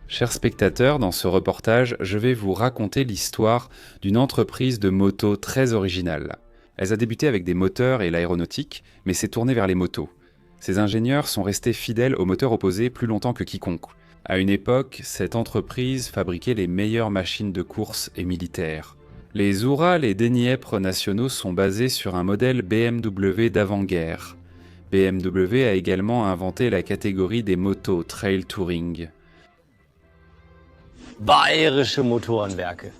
Chers spectateurs, dans ce reportage, je vais vous raconter l'histoire d'une entreprise de motos très originale. Elle a débuté avec des moteurs et l'aéronautique, mais s'est tournée vers les motos. Ces ingénieurs sont restés fidèles aux moteurs opposés plus longtemps que quiconque. À une époque, cette entreprise fabriquait les meilleures machines de course et militaires. Les Oural et Dniepr nationaux sont basés sur un modèle BMW d'avant-guerre. BMW a également inventé la catégorie des motos Trail Touring. Bayerische Motorenwerke.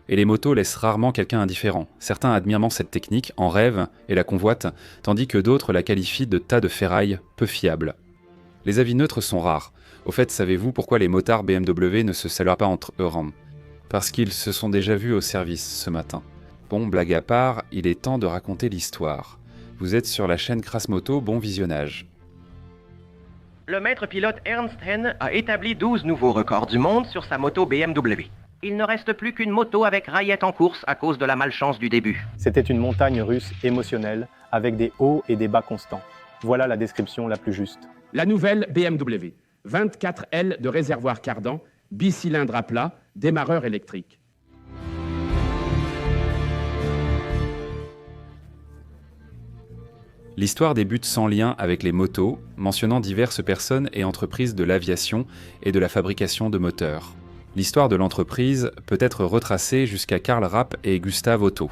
Et les motos laissent rarement quelqu'un indifférent. Certains admirent cette technique, en rêvent et la convoitent, tandis que d'autres la qualifient de tas de ferraille peu fiable. Les avis neutres sont rares. Au fait, savez-vous pourquoi les motards BMW ne se saluent pas entre eux? Parce qu'ils se sont déjà vus au service ce matin. Bon, blague à part, il est temps de raconter l'histoire. Vous êtes sur la chaîne Crasmoto, bon visionnage. Le maître pilote Ernst Henn a établi 12 nouveaux records du monde sur sa moto BMW. Il ne reste plus qu'une moto avec rayette en course à cause de la malchance du début. C'était une montagne russe émotionnelle, avec des hauts et des bas constants. Voilà la description la plus juste. La nouvelle BMW, 24 ailes de réservoir cardan, bicylindre à plat, démarreur électrique. L'histoire débute sans lien avec les motos, mentionnant diverses personnes et entreprises de l'aviation et de la fabrication de moteurs. L'histoire de l'entreprise peut être retracée jusqu'à Karl Rapp et Gustav Otto.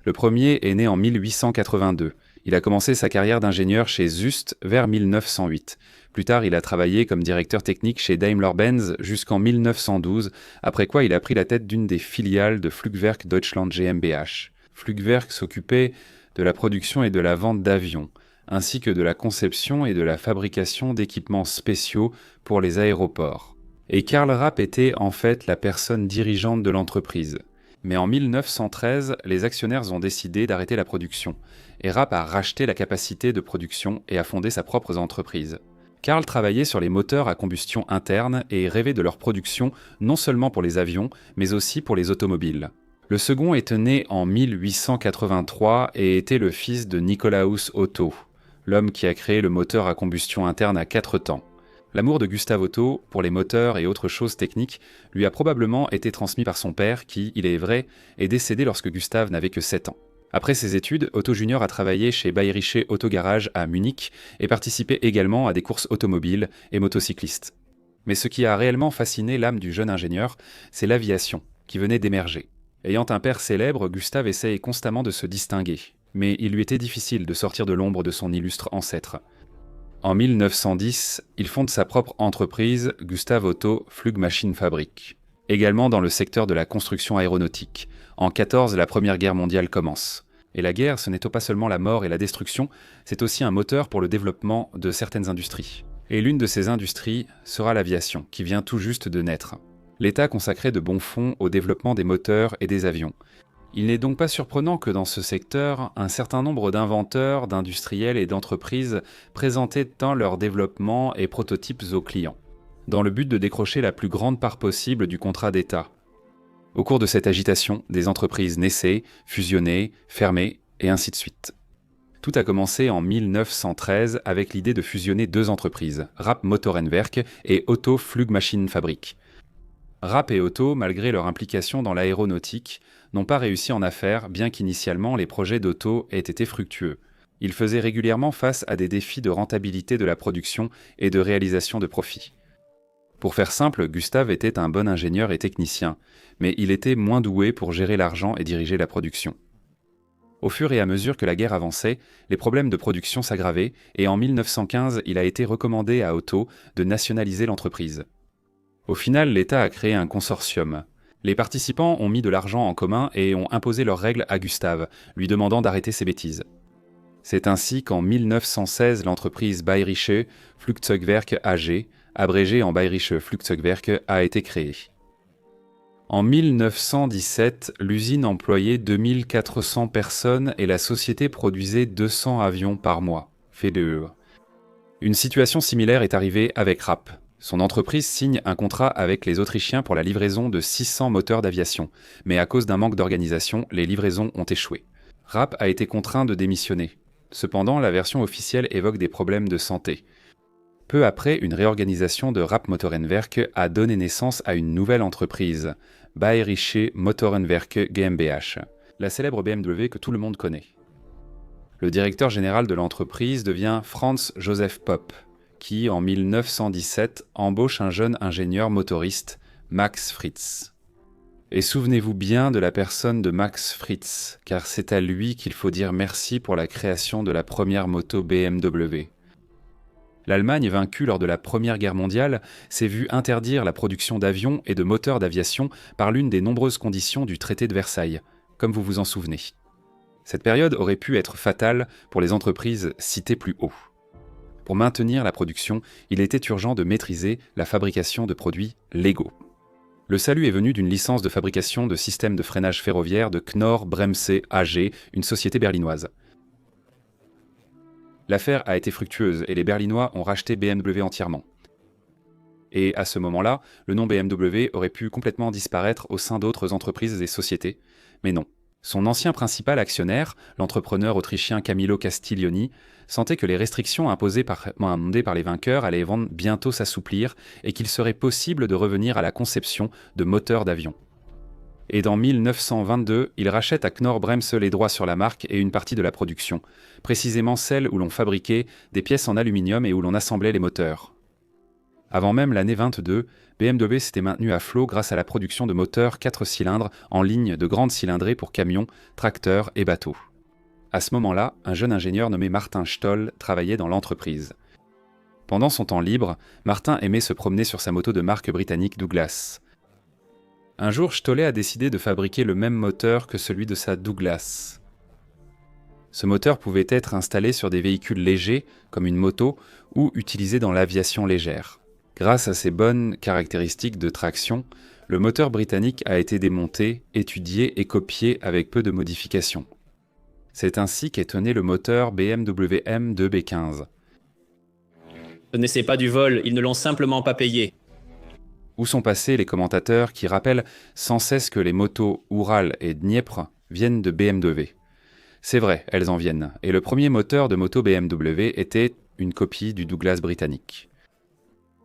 Le premier est né en 1882. Il a commencé sa carrière d'ingénieur chez Zust vers 1908. Plus tard, il a travaillé comme directeur technique chez Daimler-Benz jusqu'en 1912, après quoi il a pris la tête d'une des filiales de Flugwerk Deutschland GmbH. Flugwerk s'occupait de la production et de la vente d'avions, ainsi que de la conception et de la fabrication d'équipements spéciaux pour les aéroports. Et Karl Rapp était en fait la personne dirigeante de l'entreprise. Mais en 1913, les actionnaires ont décidé d'arrêter la production, et Rapp a racheté la capacité de production et a fondé sa propre entreprise. Karl travaillait sur les moteurs à combustion interne et rêvait de leur production non seulement pour les avions, mais aussi pour les automobiles. Le second est né en 1883 et était le fils de Nikolaus Otto, l'homme qui a créé le moteur à combustion interne à 4 temps. L'amour de Gustav Otto pour les moteurs et autres choses techniques lui a probablement été transmis par son père qui, il est vrai, est décédé lorsque Gustav n'avait que 7 ans. Après ses études, Otto Junior a travaillé chez Bayerische Autogarage à Munich et participé également à des courses automobiles et motocyclistes. Mais ce qui a réellement fasciné l'âme du jeune ingénieur, c'est l'aviation, qui venait d'émerger. Ayant un père célèbre, Gustav essaye constamment de se distinguer, mais il lui était difficile de sortir de l'ombre de son illustre ancêtre. En 1910, il fonde sa propre entreprise, Gustav Otto Flugmaschinenfabrik, également dans le secteur de la construction aéronautique. En 1914, la Première Guerre mondiale commence. Et la guerre, ce n'est pas seulement la mort et la destruction, c'est aussi un moteur pour le développement de certaines industries. Et l'une de ces industries sera l'aviation, qui vient tout juste de naître. L'État consacrait de bons fonds au développement des moteurs et des avions. Il n'est donc pas surprenant que dans ce secteur, un certain nombre d'inventeurs, d'industriels et d'entreprises présentaient tant leur développement et prototypes aux clients, dans le but de décrocher la plus grande part possible du contrat d'État. Au cours de cette agitation, des entreprises naissaient, fusionnaient, fermaient, et ainsi de suite. Tout a commencé en 1913 avec l'idée de fusionner deux entreprises, Rapp Motorenwerk et Otto Flugmaschinenfabrik. Rapp et Otto, malgré leur implication dans l'aéronautique, n'ont pas réussi en affaires, bien qu'initialement les projets d'Otto aient été fructueux. Ils faisaient régulièrement face à des défis de rentabilité de la production et de réalisation de profits. Pour faire simple, Gustav était un bon ingénieur et technicien, mais il était moins doué pour gérer l'argent et diriger la production. Au fur et à mesure que la guerre avançait, les problèmes de production s'aggravaient et en 1915, il a été recommandé à Otto de nationaliser l'entreprise. Au final, l'État a créé un consortium. Les participants ont mis de l'argent en commun et ont imposé leurs règles à Gustav, lui demandant d'arrêter ses bêtises. C'est ainsi qu'en 1916, l'entreprise Bayerische Flugzeugwerke AG, abrégée en Bayerische Flugzeugwerke, a été créée. En 1917, l'usine employait 2400 personnes et la société produisait 200 avions par mois. VDE. Une situation similaire est arrivée avec Rapp. Son entreprise signe un contrat avec les Autrichiens pour la livraison de 600 moteurs d'aviation, mais à cause d'un manque d'organisation, les livraisons ont échoué. Rapp a été contraint de démissionner. Cependant, la version officielle évoque des problèmes de santé. Peu après, une réorganisation de Rapp Motorenwerke a donné naissance à une nouvelle entreprise, Bayerische Motorenwerke GmbH, la célèbre BMW que tout le monde connaît. Le directeur général de l'entreprise devient Franz Joseph Popp, qui, en 1917, embauche un jeune ingénieur motoriste, Max Friz. Et souvenez-vous bien de la personne de Max Friz, car c'est à lui qu'il faut dire merci pour la création de la première moto BMW. L'Allemagne, vaincue lors de la Première Guerre mondiale, s'est vue interdire la production d'avions et de moteurs d'aviation par l'une des nombreuses conditions du traité de Versailles, comme vous vous en souvenez. Cette période aurait pu être fatale pour les entreprises citées plus haut. Pour maintenir la production, il était urgent de maîtriser la fabrication de produits légaux. Le salut est venu d'une licence de fabrication de systèmes de freinage ferroviaire de Knorr Bremse AG, une société berlinoise. L'affaire a été fructueuse et les Berlinois ont racheté BMW entièrement. Et à ce moment-là, le nom BMW aurait pu complètement disparaître au sein d'autres entreprises et sociétés, mais non. Son ancien principal actionnaire, l'entrepreneur autrichien Camillo Castiglioni, sentait que les restrictions imposées par les vainqueurs allaient bientôt s'assouplir et qu'il serait possible de revenir à la conception de moteurs d'avion. Et dans 1922, il rachète à Knorr Bremse les droits sur la marque et une partie de la production, précisément celle où l'on fabriquait des pièces en aluminium et où l'on assemblait les moteurs. Avant même l'année 22, BMW s'était maintenu à flot grâce à la production de moteurs 4 cylindres en ligne de grande cylindrée pour camions, tracteurs et bateaux. À ce moment-là, un jeune ingénieur nommé Martin Stoll travaillait dans l'entreprise. Pendant son temps libre, Martin aimait se promener sur sa moto de marque britannique Douglas. Un jour, Stoll a décidé de fabriquer le même moteur que celui de sa Douglas. Ce moteur pouvait être installé sur des véhicules légers, comme une moto, ou utilisé dans l'aviation légère. Grâce à ses bonnes caractéristiques de traction, le moteur britannique a été démonté, étudié et copié avec peu de modifications. C'est ainsi qu'est né le moteur BMW M2B15. Ce n'est pas du vol, ils ne l'ont simplement pas payé. Où sont passés les commentateurs qui rappellent sans cesse que les motos Ural et Dniepr viennent de BMW. C'est vrai, elles en viennent, et le premier moteur de moto BMW était une copie du Douglas britannique.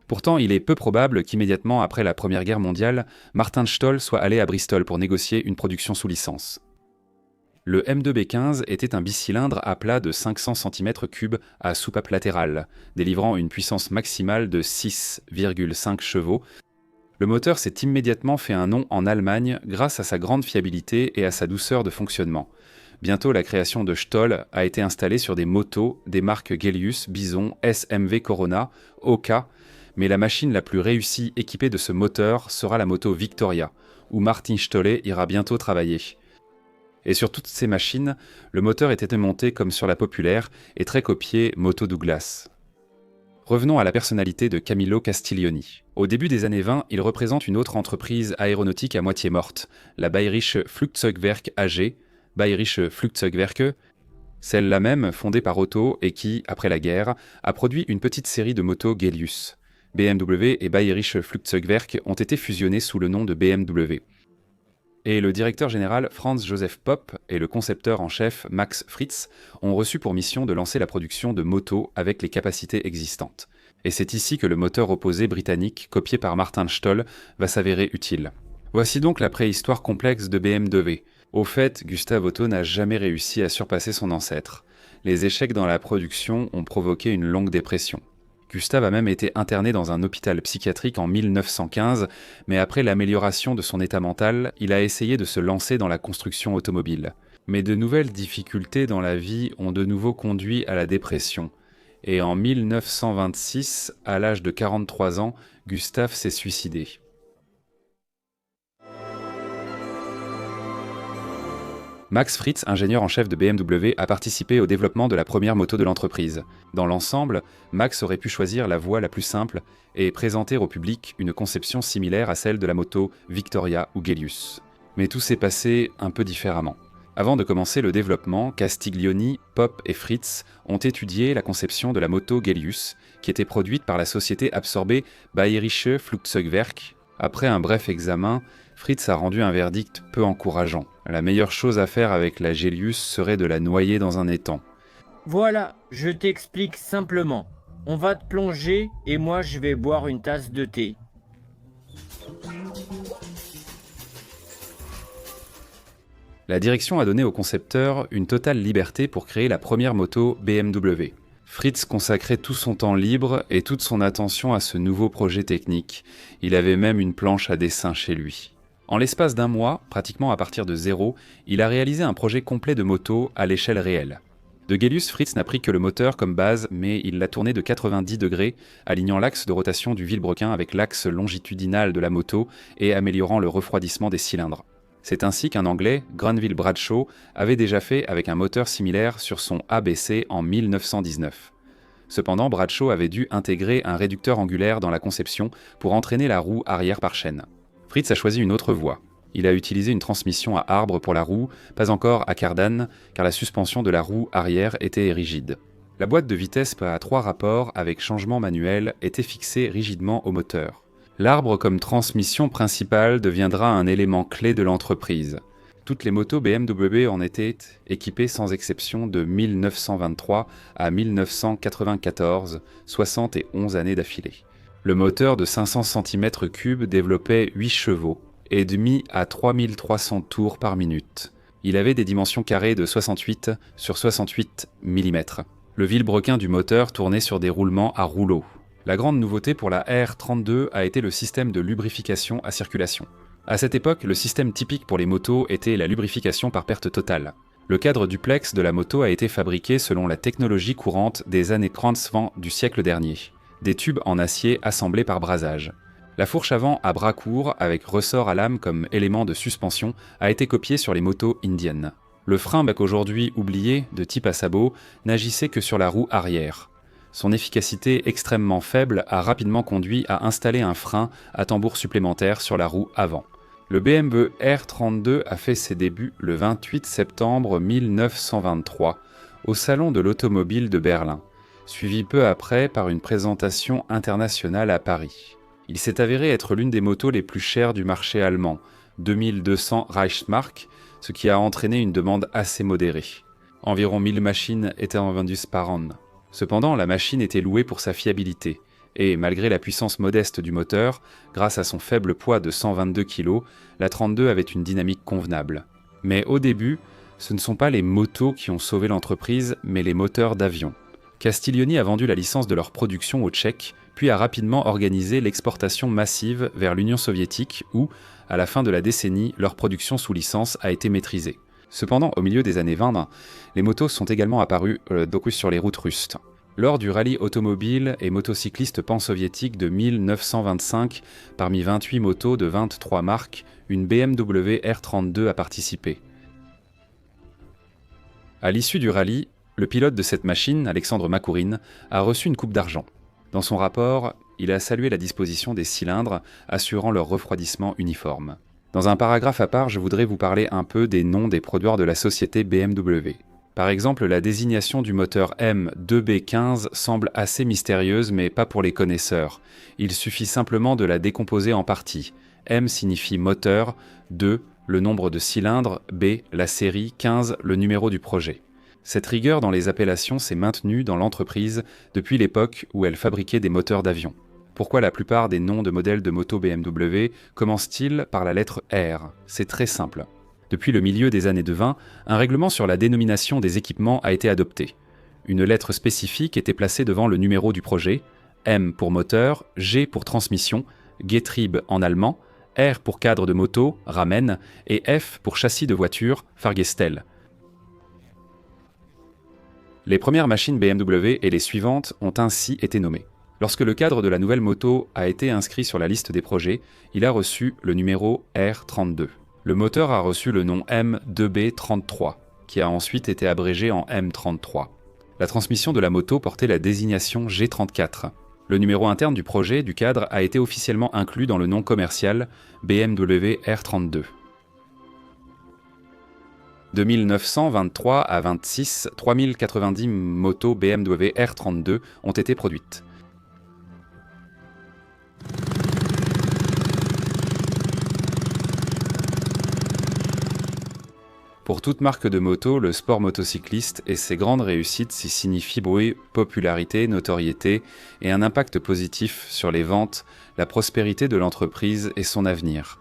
Pourtant, il est peu probable qu'immédiatement après la Première Guerre mondiale, Martin Stoll soit allé à Bristol pour négocier une production sous licence. Le M2B15 était un bicylindre à plat de 500 cm3 à soupape latérale, délivrant une puissance maximale de 6,5 chevaux. Le moteur s'est immédiatement fait un nom en Allemagne grâce à sa grande fiabilité et à sa douceur de fonctionnement. Bientôt, la création de Stoll a été installée sur des motos des marques Gelius, Bison, SMV Corona, Oka, mais la machine la plus réussie équipée de ce moteur sera la moto Victoria, où Martin Stoll ira bientôt travailler. Et sur toutes ces machines, le moteur était monté comme sur la populaire et très copié moto Douglas. Revenons à la personnalité de Camillo Castiglioni. Au début des années 20, il représente une autre entreprise aéronautique à moitié morte, la Bayerische Flugzeugwerke AG, Bayerische Flugzeugwerke, celle-là même fondée par Otto et qui, après la guerre, a produit une petite série de motos Gelius. BMW et Bayerische Flugzeugwerke ont été fusionnés sous le nom de BMW. Et le directeur général Franz Joseph Popp et le concepteur en chef Max Friz ont reçu pour mission de lancer la production de motos avec les capacités existantes. Et c'est ici que le moteur opposé britannique, copié par Martin Stoll, va s'avérer utile. Voici donc la préhistoire complexe de BMW. Au fait, Gustav Otto n'a jamais réussi à surpasser son ancêtre. Les échecs dans la production ont provoqué une longue dépression. Gustav a même été interné dans un hôpital psychiatrique en 1915, mais après l'amélioration de son état mental, il a essayé de se lancer dans la construction automobile. Mais de nouvelles difficultés dans la vie ont de nouveau conduit à la dépression. Et en 1926, à l'âge de 43 ans, Gustav s'est suicidé. Max Friz, ingénieur en chef de BMW, a participé au développement de la première moto de l'entreprise. Dans l'ensemble, Max aurait pu choisir la voie la plus simple et présenter au public une conception similaire à celle de la moto Victoria ou Gelius. Mais tout s'est passé un peu différemment. Avant de commencer le développement, Castiglioni, Popp et Friz ont étudié la conception de la moto Gelius, qui était produite par la société absorbée Bayerische Flugzeugwerke. Après un bref examen, Friz a rendu un verdict peu encourageant. La meilleure chose à faire avec la Gelius serait de la noyer dans un étang. Voilà, je t'explique simplement. On va te plonger et moi je vais boire une tasse de thé. La direction a donné au concepteur une totale liberté pour créer la première moto BMW. Fritz consacrait tout son temps libre et toute son attention à ce nouveau projet technique. Il avait même une planche à dessin chez lui. En l'espace d'un mois, pratiquement à partir de zéro, il a réalisé un projet complet de moto à l'échelle réelle. De Gélius, Fritz n'a pris que le moteur comme base, mais il l'a tourné de 90 degrés, alignant l'axe de rotation du vilebrequin avec l'axe longitudinal de la moto et améliorant le refroidissement des cylindres. C'est ainsi qu'un Anglais, Granville Bradshaw, avait déjà fait avec un moteur similaire sur son ABC en 1919. Cependant, Bradshaw avait dû intégrer un réducteur angulaire dans la conception pour entraîner la roue arrière par chaîne. Fritz a choisi une autre voie. Il a utilisé une transmission à arbre pour la roue, pas encore à cardane, car la suspension de la roue arrière était rigide. La boîte de vitesse à 3 rapports avec changement manuel était fixée rigidement au moteur. L'arbre comme transmission principale deviendra un élément clé de l'entreprise. Toutes les motos BMW en étaient équipées sans exception de 1923 à 1994, 71 années d'affilée. Le moteur de 500 cm3 développait 8 chevaux et demi à 3300 tours par minute. Il avait des dimensions carrées de 68 sur 68 mm. Le vilebrequin du moteur tournait sur des roulements à rouleau. La grande nouveauté pour la R32 a été le système de lubrification à circulation. À cette époque, le système typique pour les motos était la lubrification par perte totale. Le cadre duplex de la moto a été fabriqué selon la technologie courante des années 30 du siècle dernier. Des tubes en acier assemblés par brasage. La fourche avant à bras courts, avec ressort à lame comme élément de suspension, a été copiée sur les motos indiennes. Le frein bac aujourd'hui oublié, de type à sabot, n'agissait que sur la roue arrière. Son efficacité extrêmement faible a rapidement conduit à installer un frein à tambour supplémentaire sur la roue avant. Le BMW R32 a fait ses débuts le 28 septembre 1923 au Salon de l'Automobile de Berlin, suivi peu après par une présentation internationale à Paris. Il s'est avéré être l'une des motos les plus chères du marché allemand, 2200 Reichsmark, ce qui a entraîné une demande assez modérée. Environ 1000 machines étaient vendues par an. Cependant, la machine était louée pour sa fiabilité, et malgré la puissance modeste du moteur, grâce à son faible poids de 122 kg, la 32 avait une dynamique convenable. Mais au début, ce ne sont pas les motos qui ont sauvé l'entreprise, mais les moteurs d'avion. Castiglioni a vendu la licence de leur production aux Tchèques, puis a rapidement organisé l'exportation massive vers l'Union soviétique où, à la fin de la décennie, leur production sous licence a été maîtrisée. Cependant, au milieu des années 20, les motos sont également apparues sur les routes russes. Lors du rallye automobile et motocycliste pan-soviétique de 1925, parmi 28 motos de 23 marques, une BMW R32 a participé. À l'issue du rallye, le pilote de cette machine, Alexandre Makourine, a reçu une coupe d'argent. Dans son rapport, il a salué la disposition des cylindres, assurant leur refroidissement uniforme. Dans un paragraphe à part, je voudrais vous parler un peu des noms des produits de la société BMW. Par exemple, la désignation du moteur M2B15 semble assez mystérieuse, mais pas pour les connaisseurs. Il suffit simplement de la décomposer en parties. M signifie moteur, 2, le nombre de cylindres, B, la série, 15, le numéro du projet. Cette rigueur dans les appellations s'est maintenue dans l'entreprise depuis l'époque où elle fabriquait des moteurs d'avion. Pourquoi la plupart des noms de modèles de moto BMW commencent-ils par la lettre R? C'est très simple. Depuis le milieu des années 20, un règlement sur la dénomination des équipements a été adopté. Une lettre spécifique était placée devant le numéro du projet, M pour moteur, G pour transmission, Getriebe en allemand, R pour cadre de moto, Ramen, et F pour châssis de voiture, Fahrgestell. Les premières machines BMW et les suivantes ont ainsi été nommées. Lorsque le cadre de la nouvelle moto a été inscrit sur la liste des projets, il a reçu le numéro R32. Le moteur a reçu le nom M2B33, qui a ensuite été abrégé en M33. La transmission de la moto portait la désignation G34. Le numéro interne du projet du cadre a été officiellement inclus dans le nom commercial BMW R32. De 1923 à 26, 3090 motos BMW R32 ont été produites. Pour toute marque de moto, le sport motocycliste et ses grandes réussites s'y signifient bruit, popularité, notoriété et un impact positif sur les ventes, la prospérité de l'entreprise et son avenir.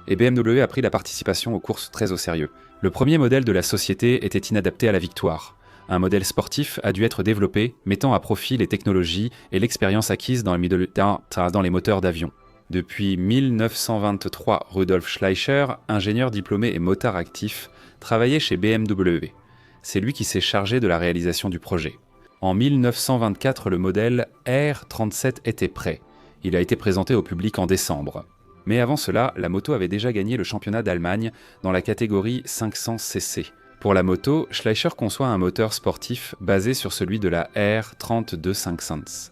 Et BMW a pris la participation aux courses très au sérieux. Le premier modèle de la société était inadapté à la victoire. Un modèle sportif a dû être développé, mettant à profit les technologies et l'expérience acquise dans les moteurs d'avion. Depuis 1923, Rudolf Schleicher, ingénieur diplômé et motard actif, travaillait chez BMW. C'est lui qui s'est chargé de la réalisation du projet. En 1924, le modèle R37 était prêt. Il a été présenté au public en décembre. Mais avant cela, la moto avait déjà gagné le championnat d'Allemagne dans la catégorie 500cc. Pour la moto, Schleicher conçoit un moteur sportif basé sur celui de la R32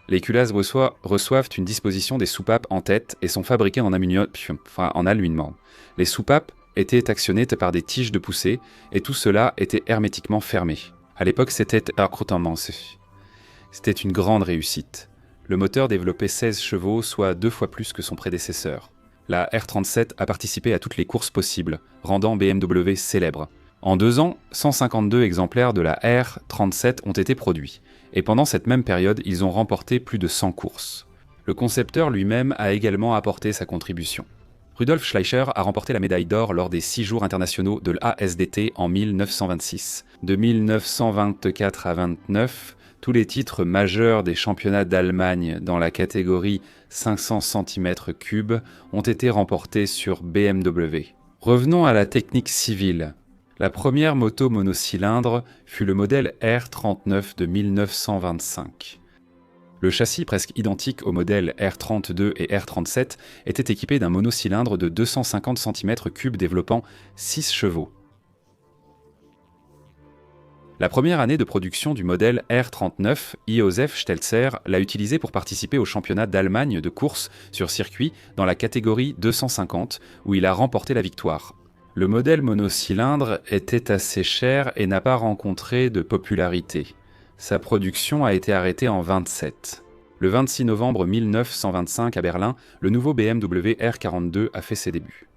Les culasses reçoivent une disposition des soupapes en tête et sont fabriquées en aluminium. Les soupapes étaient actionnées par des tiges de poussée et tout cela était hermétiquement fermé. À l'époque, c'était une grande réussite. Le moteur développait 16 chevaux, soit 2 fois plus que son prédécesseur. La R37 a participé à toutes les courses possibles, rendant BMW célèbre. En 2 ans, 152 exemplaires de la R37 ont été produits, et pendant cette même période, ils ont remporté plus de 100 courses. Le concepteur lui-même a également apporté sa contribution. Rudolf Schleicher a remporté la médaille d'or lors des 6 jours internationaux de l'ASDT en 1926. De 1924 à 1929, tous les titres majeurs des championnats d'Allemagne dans la catégorie 500 cm3 ont été remportés sur BMW. Revenons à la technique civile. La première moto monocylindre fut le modèle R39 de 1925. Le châssis presque identique au modèle R32 et R37 était équipé d'un monocylindre de 250 cm3 développant 6 chevaux. La première année de production du modèle R39, Josef Stelzer l'a utilisé pour participer au championnat d'Allemagne de course sur circuit dans la catégorie 250 où il a remporté la victoire. Le modèle monocylindre était assez cher et n'a pas rencontré de popularité. Sa production a été arrêtée en 1927. Le 26 novembre 1925 à Berlin, le nouveau BMW R42 a fait ses débuts.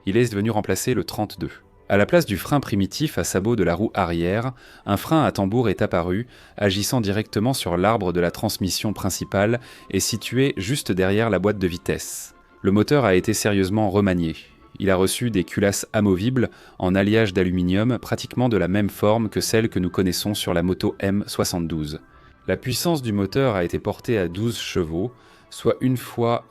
Il est venu remplacer le 32. À la place du frein primitif à sabot de la roue arrière, un frein à tambour est apparu, agissant directement sur l'arbre de la transmission principale et situé juste derrière la boîte de vitesse. Le moteur a été sérieusement remanié. Il a reçu des culasses amovibles en alliage d'aluminium pratiquement de la même forme que celle que nous connaissons sur la moto M72. La puissance du moteur a été portée à 12 chevaux, soit 1,5 fois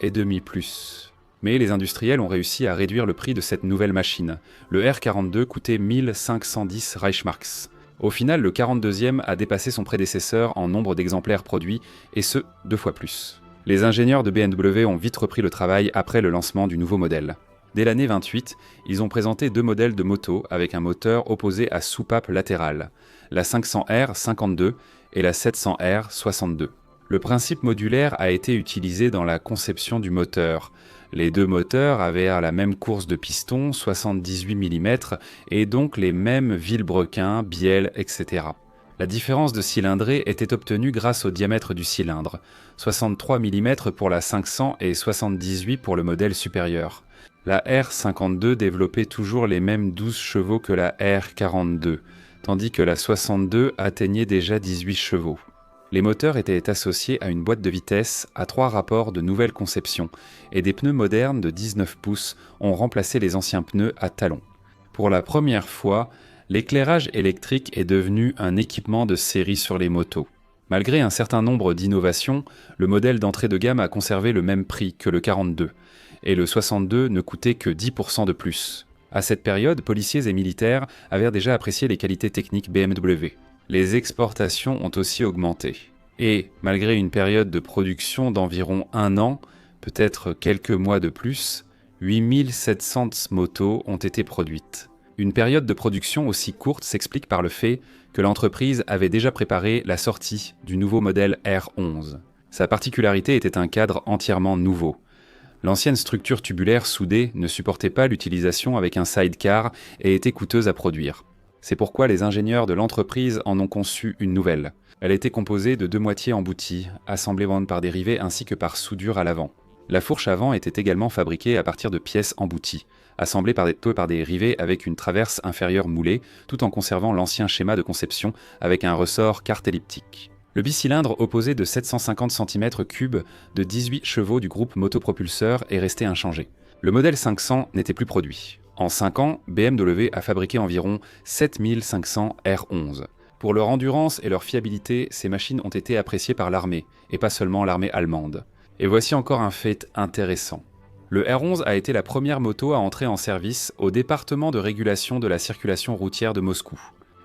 plus. Mais les industriels ont réussi à réduire le prix de cette nouvelle machine. Le R42 coûtait 1510 Reichsmarks. Au final, le 42e a dépassé son prédécesseur en nombre d'exemplaires produits, et ce, 2 fois plus. Les ingénieurs de BMW ont vite repris le travail après le lancement du nouveau modèle. Dès l'année 28, ils ont présenté 2 modèles de moto avec un moteur opposé à soupape latérale, la 500R 52 et la 700R 62. Le principe modulaire a été utilisé dans la conception du moteur. Les 2 moteurs avaient la même course de piston, 78 mm, et donc les mêmes vilebrequins, bielles, etc. La différence de cylindrée était obtenue grâce au diamètre du cylindre, 63 mm pour la 500 et 78 pour le modèle supérieur. La R52 développait toujours les mêmes 12 chevaux que la R42, tandis que la 62 atteignait déjà 18 chevaux. Les moteurs étaient associés à une boîte de vitesse à 3 rapports de nouvelle conception et des pneus modernes de 19 pouces ont remplacé les anciens pneus à talons. Pour la première fois, l'éclairage électrique est devenu un équipement de série sur les motos. Malgré un certain nombre d'innovations, le modèle d'entrée de gamme a conservé le même prix que le 42 et le 62 ne coûtait que 10% de plus. À cette période, policiers et militaires avaient déjà apprécié les qualités techniques BMW. Les exportations ont aussi augmenté. Et, malgré une période de production d'environ 1 an, peut-être quelques mois de plus, 8700 motos ont été produites. Une période de production aussi courte s'explique par le fait que l'entreprise avait déjà préparé la sortie du nouveau modèle R11. Sa particularité était un cadre entièrement nouveau. L'ancienne structure tubulaire soudée ne supportait pas l'utilisation avec un sidecar et était coûteuse à produire. C'est pourquoi les ingénieurs de l'entreprise en ont conçu une nouvelle. Elle était composée de 2 moitiés embouties, assemblées par des rivets ainsi que par soudure à l'avant. La fourche avant était également fabriquée à partir de pièces embouties, assemblées par des rivets avec une traverse inférieure moulée, tout en conservant l'ancien schéma de conception avec un ressort carte elliptique. Le bicylindre opposé de 750 cm3 de 18 chevaux du groupe motopropulseur est resté inchangé. Le modèle 500 n'était plus produit. En 5 ans, BMW a fabriqué environ 7500 R11. Pour leur endurance et leur fiabilité, ces machines ont été appréciées par l'armée, et pas seulement l'armée allemande. Et voici encore un fait intéressant. Le R11 a été la première moto à entrer en service au département de régulation de la circulation routière de Moscou.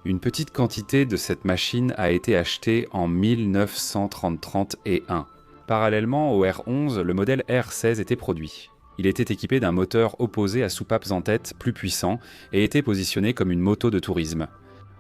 Une petite quantité de cette machine a été achetée en 1930-31. Parallèlement au R11, le modèle R16 était produit. Il était équipé d'un moteur opposé à soupapes en tête plus puissant et était positionné comme une moto de tourisme.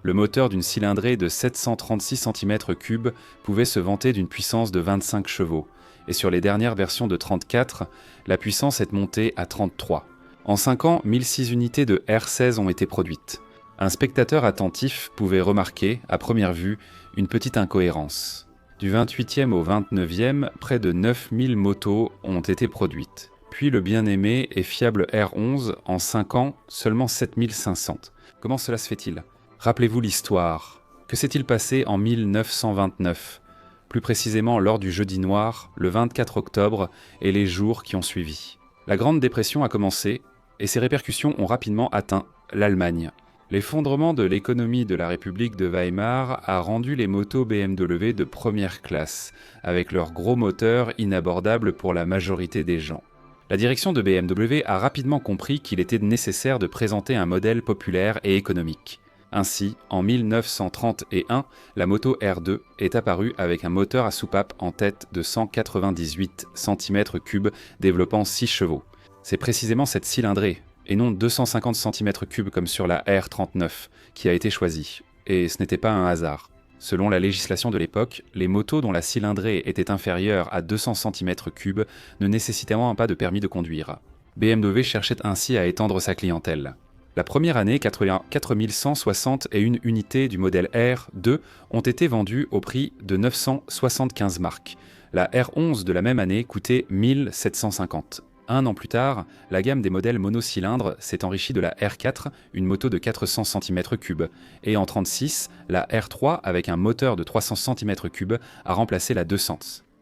Le moteur d'une cylindrée de 736 cm3 pouvait se vanter d'une puissance de 25 chevaux, et sur les dernières versions de 34, la puissance est montée à 33. En 5 ans, 1006 unités de R16 ont été produites. Un spectateur attentif pouvait remarquer, à première vue, une petite incohérence. Du 28e au 29e, près de 9000 motos ont été produites. Puis le bien-aimé et fiable R11, en 5 ans, seulement 7500. Comment cela se fait-il ? Rappelez-vous l'histoire. Que s'est-il passé en 1929 ? Plus précisément lors du Jeudi Noir, le 24 octobre et les jours qui ont suivi. La Grande Dépression a commencé et ses répercussions ont rapidement atteint l'Allemagne. L'effondrement de l'économie de la République de Weimar a rendu les motos BMW de première classe, avec leurs gros moteurs inabordables pour la majorité des gens. La direction de BMW a rapidement compris qu'il était nécessaire de présenter un modèle populaire et économique. Ainsi, en 1931, la moto R2 est apparue avec un moteur à soupape en tête de 198 cm3 développant 6 chevaux. C'est précisément cette cylindrée, et non 250 cm3 comme sur la R39, qui a été choisie. Et ce n'était pas un hasard. Selon la législation de l'époque, les motos dont la cylindrée était inférieure à 200 cm3 ne nécessitaient pas de permis de conduire. BMW cherchait ainsi à étendre sa clientèle. La première année, 4161 unités du modèle R2 ont été vendues au prix de 975 marks. La R11 de la même année coûtait 1750. Un an plus tard, la gamme des modèles monocylindres s'est enrichie de la R4, une moto de 400 cm3, et en 1936, la R3 avec un moteur de 300 cm3 a remplacé la 200.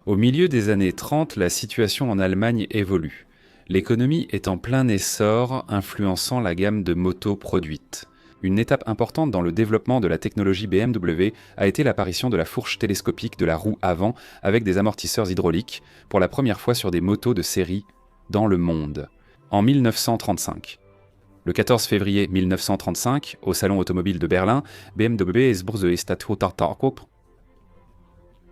Au milieu des années 30, la situation en Allemagne évolue. L'économie est en plein essor, influençant la gamme de motos produites. Une étape importante dans le développement de la technologie BMW a été l'apparition de la fourche télescopique de la roue avant avec des amortisseurs hydrauliques, pour la première fois sur des motos de série dans le monde, en 1935. Le 14 février 1935, au Salon automobile de Berlin, BMW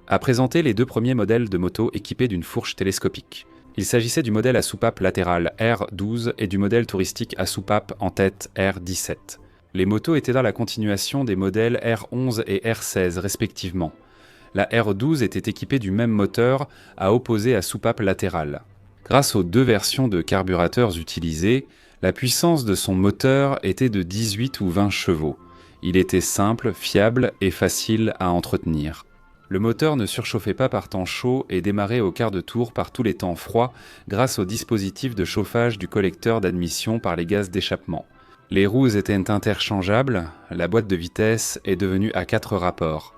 a présenté les 2 premiers modèles de moto équipés d'une fourche télescopique. Il s'agissait du modèle à soupape latérale R12 et du modèle touristique à soupape en tête R17. Les motos étaient dans la continuation des modèles R11 et R16 respectivement. La R12 était équipée du même moteur à opposé à soupape latérale. Grâce aux 2 versions de carburateurs utilisées, la puissance de son moteur était de 18 ou 20 chevaux. Il était simple, fiable et facile à entretenir. Le moteur ne surchauffait pas par temps chaud et démarrait au quart de tour par tous les temps froids grâce au dispositif de chauffage du collecteur d'admission par les gaz d'échappement. Les roues étaient interchangeables, la boîte de vitesse est devenue à 4 rapports.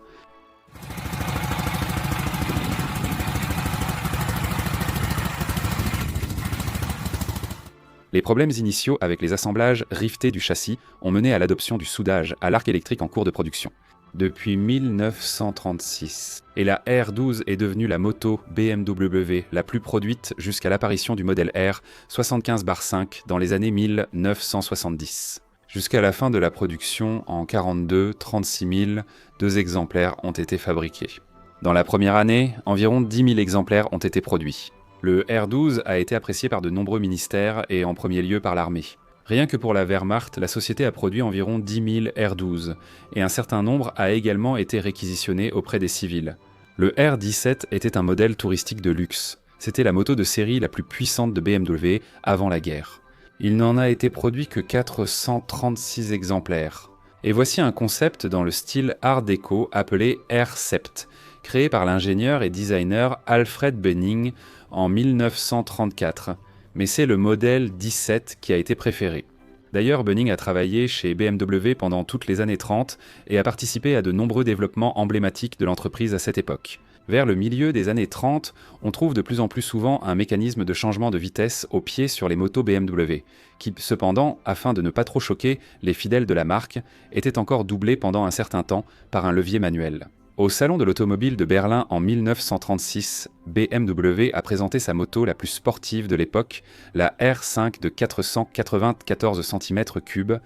Les problèmes initiaux avec les assemblages rivetés du châssis ont mené à l'adoption du soudage à l'arc électrique en cours de production. Depuis 1936, et la R12 est devenue la moto BMW la plus produite jusqu'à l'apparition du modèle R 75/5 dans les années 1970. Jusqu'à la fin de la production, en 42, 36 000, 2 exemplaires ont été fabriqués. Dans la première année, environ 10 000 exemplaires ont été produits. Le R12 a été apprécié par de nombreux ministères et en premier lieu par l'armée. Rien que pour la Wehrmacht, la société a produit environ 10 000 R12 et un certain nombre a également été réquisitionné auprès des civils. Le R17 était un modèle touristique de luxe. C'était la moto de série la plus puissante de BMW avant la guerre. Il n'en a été produit que 436 exemplaires. Et voici un concept dans le style Art déco appelé R-Sept, créé par l'ingénieur et designer Alfred Bunning en 1934, mais c'est le modèle 17 qui a été préféré. D'ailleurs, Bunning a travaillé chez BMW pendant toutes les années 30 et a participé à de nombreux développements emblématiques de l'entreprise à cette époque. Vers le milieu des années 30, on trouve de plus en plus souvent un mécanisme de changement de vitesse au pied sur les motos BMW, qui cependant, afin de ne pas trop choquer les fidèles de la marque, était encore doublé pendant un certain temps par un levier manuel. Au salon de l'automobile de Berlin en 1936, BMW a présenté sa moto la plus sportive de l'époque, la R5 de 494 cm3.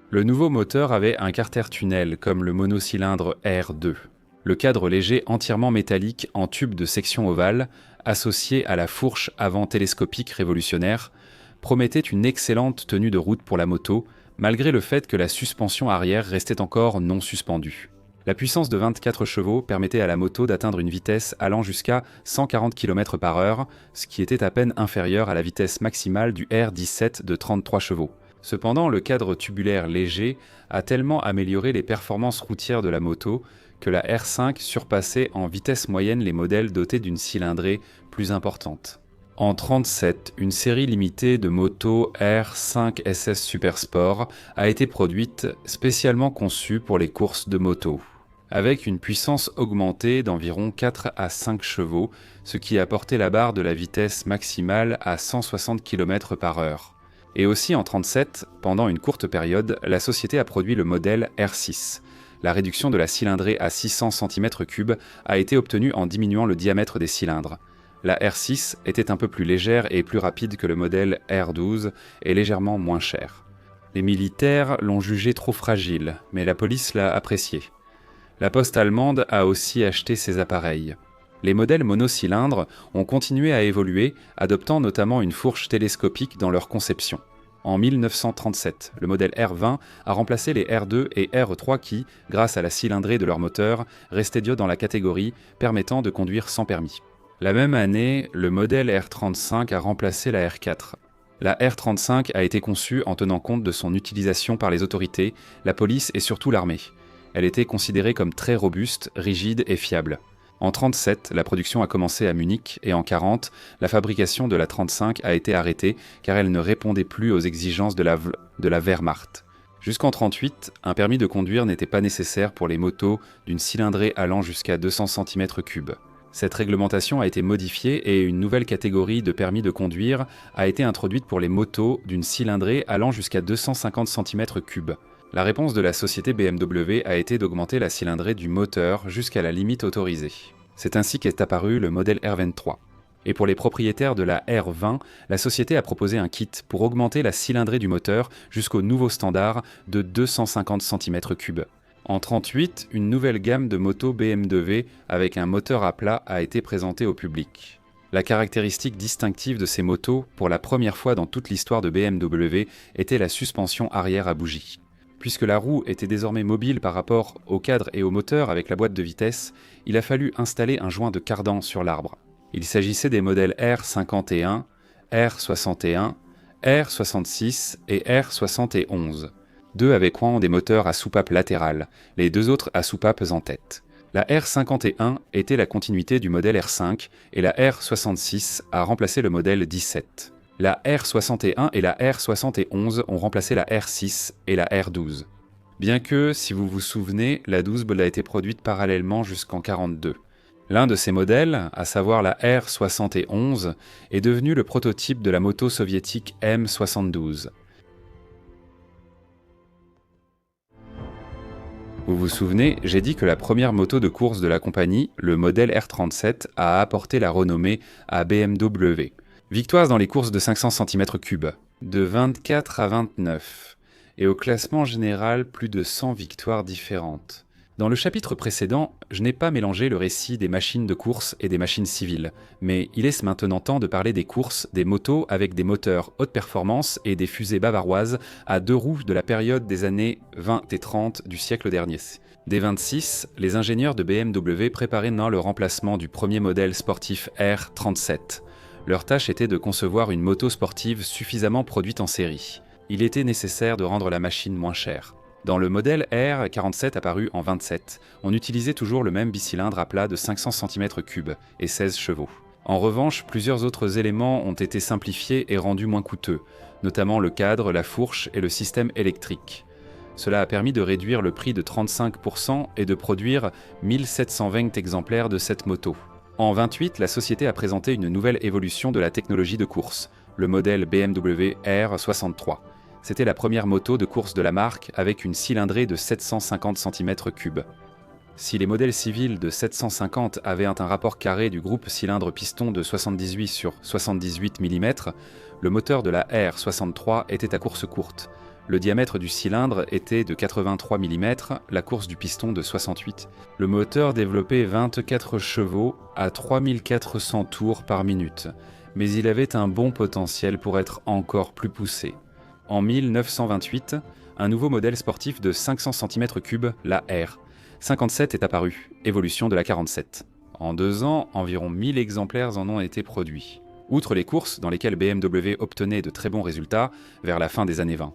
Le nouveau moteur avait un carter tunnel comme le monocylindre R2. Le cadre léger entièrement métallique en tube de section ovale, associé à la fourche avant télescopique révolutionnaire, promettait une excellente tenue de route pour la moto, malgré le fait que la suspension arrière restait encore non suspendue. La puissance de 24 chevaux permettait à la moto d'atteindre une vitesse allant jusqu'à 140 km/h, ce qui était à peine inférieur à la vitesse maximale du R17 de 33 chevaux. Cependant, le cadre tubulaire léger a tellement amélioré les performances routières de la moto que la R5 surpassait en vitesse moyenne les modèles dotés d'une cylindrée plus importante. En 1937, une série limitée de motos R5 SS Supersport a été produite spécialement conçue pour les courses de moto, avec une puissance augmentée d'environ 4 à 5 chevaux, ce qui a porté la barre de la vitesse maximale à 160 km/h. Et aussi en 1937, pendant une courte période, la société a produit le modèle R6. La réduction de la cylindrée à 600 cm3 a été obtenue en diminuant le diamètre des cylindres. La R6 était un peu plus légère et plus rapide que le modèle R12 et légèrement moins chère. Les militaires l'ont jugé trop fragile, mais la police l'a apprécié. La poste allemande a aussi acheté ces appareils. Les modèles monocylindres ont continué à évoluer, adoptant notamment une fourche télescopique dans leur conception. En 1937, le modèle R20 a remplacé les R2 et R3 qui, grâce à la cylindrée de leur moteur, restaient dans la catégorie permettant de conduire sans permis. La même année, le modèle R35 a remplacé la R4. La R35 a été conçue en tenant compte de son utilisation par les autorités, la police et surtout l'armée. Elle était considérée comme très robuste, rigide et fiable. En 1937, la production a commencé à Munich et en 1940, la fabrication de la 35 a été arrêtée car elle ne répondait plus aux exigences de la Wehrmacht. Jusqu'en 1938, un permis de conduire n'était pas nécessaire pour les motos d'une cylindrée allant jusqu'à 200 cm3. Cette réglementation a été modifiée et une nouvelle catégorie de permis de conduire a été introduite pour les motos d'une cylindrée allant jusqu'à 250 cm3. La réponse de la société BMW a été d'augmenter la cylindrée du moteur jusqu'à la limite autorisée. C'est ainsi qu'est apparu le modèle R23. Et pour les propriétaires de la R20, la société a proposé un kit pour augmenter la cylindrée du moteur jusqu'au nouveau standard de 250 cm3. En 1938, une nouvelle gamme de motos BMW avec un moteur à plat a été présentée au public. La caractéristique distinctive de ces motos, pour la première fois dans toute l'histoire de BMW, était la suspension arrière à bougie. Puisque la roue était désormais mobile par rapport au cadre et au moteur avec la boîte de vitesse, il a fallu installer un joint de cardan sur l'arbre. Il s'agissait des modèles R51, R61, R66 et R71. Deux avec des moteurs à soupape latérale, les deux autres à soupapes en tête. La R51 était la continuité du modèle R5 et la R66 a remplacé le modèle 17. La R61 et la R71 ont remplacé la R6 et la R12. Bien que, si vous vous souvenez, la 12 a été produite parallèlement jusqu'en 1942. L'un de ces modèles, à savoir la R71, est devenu le prototype de la moto soviétique M72. Vous vous souvenez, j'ai dit que la première moto de course de la compagnie, le modèle R37, a apporté la renommée à BMW. Victoires dans les courses de 500 cm3, de 24 à 29, et au classement général plus de 100 victoires différentes. Dans le chapitre précédent, je n'ai pas mélangé le récit des machines de course et des machines civiles, mais il est maintenant temps de parler des courses, des motos avec des moteurs haute performance et des fusées bavaroises à deux roues de la période des années 20 et 30 du siècle dernier. Dès 26, les ingénieurs de BMW préparaient le remplacement du premier modèle sportif R37. Leur tâche était de concevoir une moto sportive suffisamment produite en série. Il était nécessaire de rendre la machine moins chère. Dans le modèle R47 apparu en 27, on utilisait toujours le même bicylindre à plat de 500 cm3 et 16 chevaux. En revanche, plusieurs autres éléments ont été simplifiés et rendus moins coûteux, notamment le cadre, la fourche et le système électrique. Cela a permis de réduire le prix de 35% et de produire 1720 exemplaires de cette moto. En 28, la société a présenté une nouvelle évolution de la technologie de course, le modèle BMW R63. C'était la première moto de course de la marque avec une cylindrée de 750 cm3. Si les modèles civils de 750 avaient un rapport carré du groupe cylindre-piston de 78 sur 78 mm, le moteur de la R63 était à course courte. Le diamètre du cylindre était de 83 mm, la course du piston de 68. Le moteur développait 24 chevaux à 3400 tours par minute, mais il avait un bon potentiel pour être encore plus poussé. En 1928, un nouveau modèle sportif de 500 cm3, la R57 est apparu, évolution de la 47. En 2 ans, environ 1000 exemplaires en ont été produits. Outre les courses dans lesquelles BMW obtenait de très bons résultats vers la fin des années 20,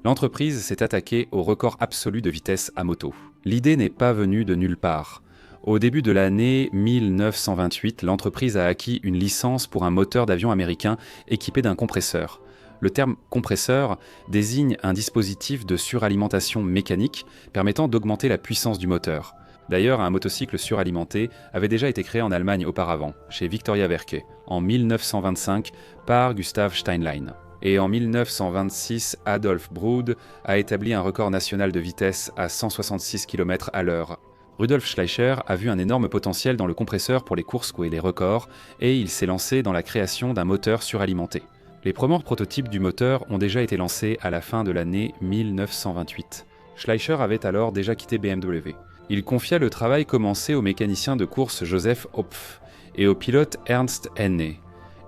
l'entreprise s'est attaquée au record absolu de vitesse à moto. L'idée n'est pas venue de nulle part. Au début de l'année 1928, l'entreprise a acquis une licence pour un moteur d'avion américain équipé d'un compresseur. Le terme compresseur désigne un dispositif de suralimentation mécanique permettant d'augmenter la puissance du moteur. D'ailleurs, un motocycle suralimenté avait déjà été créé en Allemagne auparavant, chez Victoria Werke, en 1925 par Gustav Steinlein. Et en 1926, Adolf Brud a établi un record national de vitesse à 166 km à l'heure. Rudolf Schleicher a vu un énorme potentiel dans le compresseur pour les courses et les records, et il s'est lancé dans la création d'un moteur suralimenté. Les premiers prototypes du moteur ont déjà été lancés à la fin de l'année 1928. Schleicher avait alors déjà quitté BMW. Il confia le travail commencé au mécanicien de course Joseph Hopf et au pilote Ernst Henné.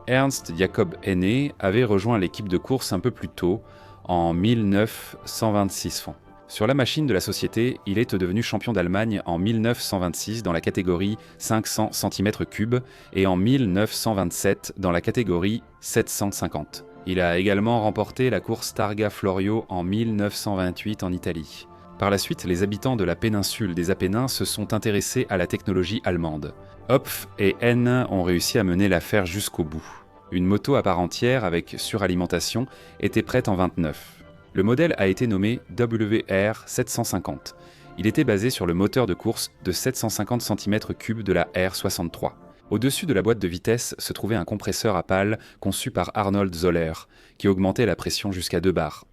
Ernst Jakob Henné avait rejoint l'équipe de course un peu plus tôt, en 1926. Sur la machine de la société, il est devenu champion d'Allemagne en 1926 dans la catégorie 500 cm3 et en 1927 dans la catégorie 750. Il a également remporté la course Targa Florio en 1928 en Italie. Par la suite, les habitants de la péninsule des Apennins se sont intéressés à la technologie allemande. Hopf et Henn ont réussi à mener l'affaire jusqu'au bout. Une moto à part entière avec suralimentation était prête en 29. Le modèle a été nommé WR750. Il était basé sur le moteur de course de 750 cm3 de la R63. Au-dessus de la boîte de vitesse se trouvait un compresseur à pales conçu par Arnold Zoller, qui augmentait la pression jusqu'à 2 bars.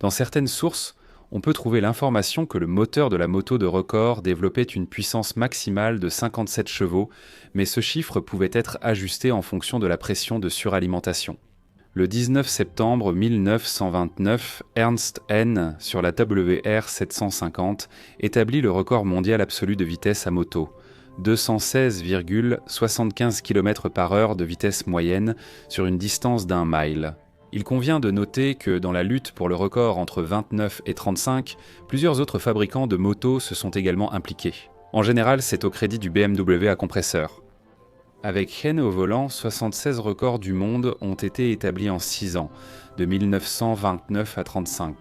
Dans certaines sources, on peut trouver l'information que le moteur de la moto de record développait une puissance maximale de 57 chevaux, mais ce chiffre pouvait être ajusté en fonction de la pression de suralimentation. Le 19 septembre 1929, Ernst Henn, sur la WR750, établit le record mondial absolu de vitesse à moto, 216,75 km/h de vitesse moyenne sur une distance d'1 mile. Il convient de noter que dans la lutte pour le record entre 29 et 35, plusieurs autres fabricants de motos se sont également impliqués. En général, c'est au crédit du BMW à compresseur. Avec Henn au volant, 76 records du monde ont été établis en 6 ans, de 1929 à 35.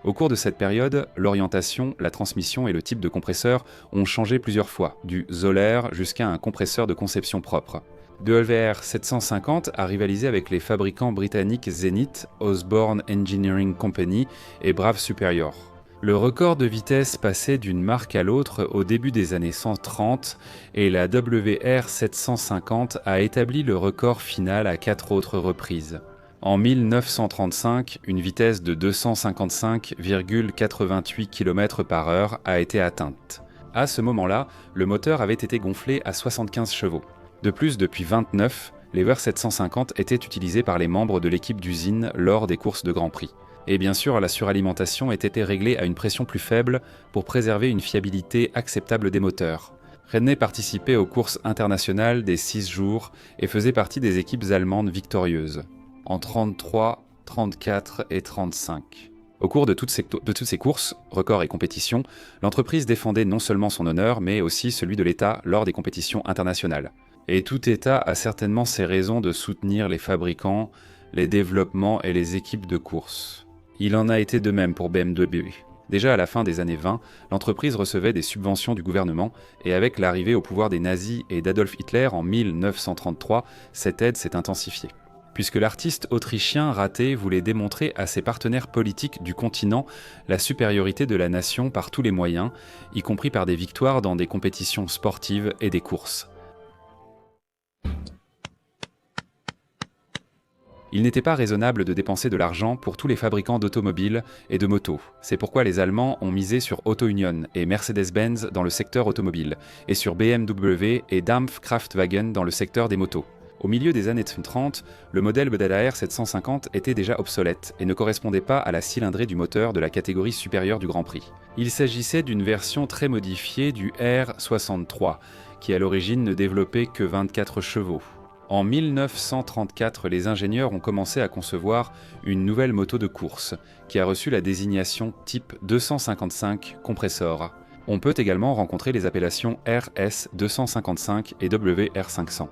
Au cours de cette période, l'orientation, la transmission et le type de compresseur ont changé plusieurs fois, du Zoller jusqu'à un compresseur de conception propre. WR750 a rivalisé avec les fabricants britanniques Zenith, Osborne Engineering Company et Brave Superior. Le record de vitesse passait d'une marque à l'autre au début des années 130 et la WR750 a établi le record final à 4 autres reprises. En 1935, une vitesse de 255,88 km/h a été atteinte. À ce moment-là, le moteur avait été gonflé à 75 chevaux. De plus, depuis 29, les WR750 étaient utilisés par les membres de l'équipe d'usine lors des courses de Grand Prix. Et bien sûr, la suralimentation était réglée à une pression plus faible pour préserver une fiabilité acceptable des moteurs. Henné participait aux courses internationales des 6 jours et faisait partie des équipes allemandes victorieuses, en 33, 34 et 35. Au cours de toutes ces courses, records et compétitions, l'entreprise défendait non seulement son honneur, mais aussi celui de l'État lors des compétitions internationales. Et tout État a certainement ses raisons de soutenir les fabricants, les développements et les équipes de course. Il en a été de même pour BMW. Déjà à la fin des années 20, l'entreprise recevait des subventions du gouvernement et avec l'arrivée au pouvoir des nazis et d'Adolf Hitler en 1933, cette aide s'est intensifiée. Puisque l'artiste autrichien raté voulait démontrer à ses partenaires politiques du continent la supériorité de la nation par tous les moyens, y compris par des victoires dans des compétitions sportives et des courses. Il n'était pas raisonnable de dépenser de l'argent pour tous les fabricants d'automobiles et de motos. C'est pourquoi les Allemands ont misé sur Auto Union et Mercedes-Benz dans le secteur automobile, et sur BMW et Dampf-Kraftwagen dans le secteur des motos. Au milieu des années 30, le modèle Baudelher 750 était déjà obsolète et ne correspondait pas à la cylindrée du moteur de la catégorie supérieure du Grand Prix. Il s'agissait d'une version très modifiée du R63, qui à l'origine ne développait que 24 chevaux. En 1934, les ingénieurs ont commencé à concevoir une nouvelle moto de course, qui a reçu la désignation type 255 compressor. On peut également rencontrer les appellations RS 255 et WR500.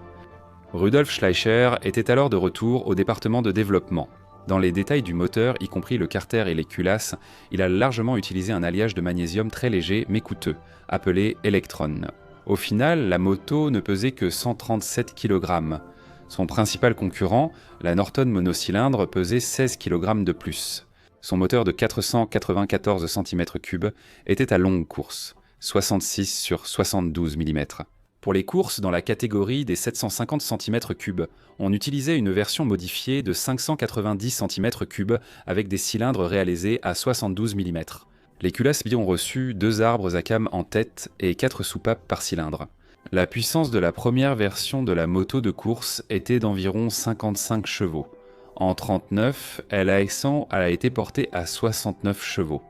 Rudolf Schleicher était alors de retour au département de développement. Dans les détails du moteur, y compris le carter et les culasses, il a largement utilisé un alliage de magnésium très léger mais coûteux, appelé Electron. Au final, la moto ne pesait que 137 kg. Son principal concurrent, la Norton monocylindre, pesait 16 kg de plus. Son moteur de 494 cm3 était à longue course, 66 sur 72 mm. Pour les courses dans la catégorie des 750 cm3, on utilisait une version modifiée de 590 cm3 avec des cylindres réalisés à 72 mm. Les culasses ont reçu 2 arbres à cames en tête et 4 soupapes par cylindre. La puissance de la première version de la moto de course était d'environ 55 chevaux. En 1939, elle a été portée à 69 chevaux.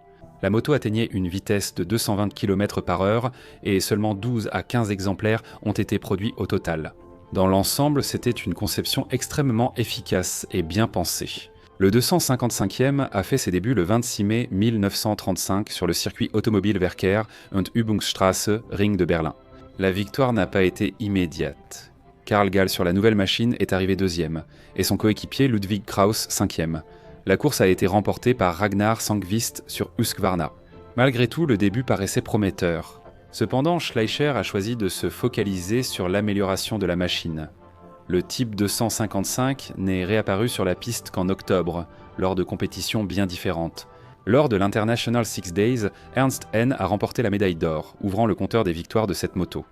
La moto atteignait une vitesse de 220 km/h et seulement 12 à 15 exemplaires ont été produits au total. Dans l'ensemble, c'était une conception extrêmement efficace et bien pensée. Le 255e a fait ses débuts le 26 mai 1935 sur le circuit automobile Verkehr und Übungsstraße, Ring de Berlin. La victoire n'a pas été immédiate. Karl Gall sur la nouvelle machine est arrivé 2e et son coéquipier Ludwig Krauss 5e. La course a été remportée par Ragnar Sankvist sur Husqvarna. Malgré tout, le début paraissait prometteur. Cependant, Schleicher a choisi de se focaliser sur l'amélioration de la machine. Le type 255 n'est réapparu sur la piste qu'en octobre, lors de compétitions bien différentes. Lors de l'International Six Days, Ernst Henn a remporté la médaille d'or, ouvrant le compteur des victoires de cette moto.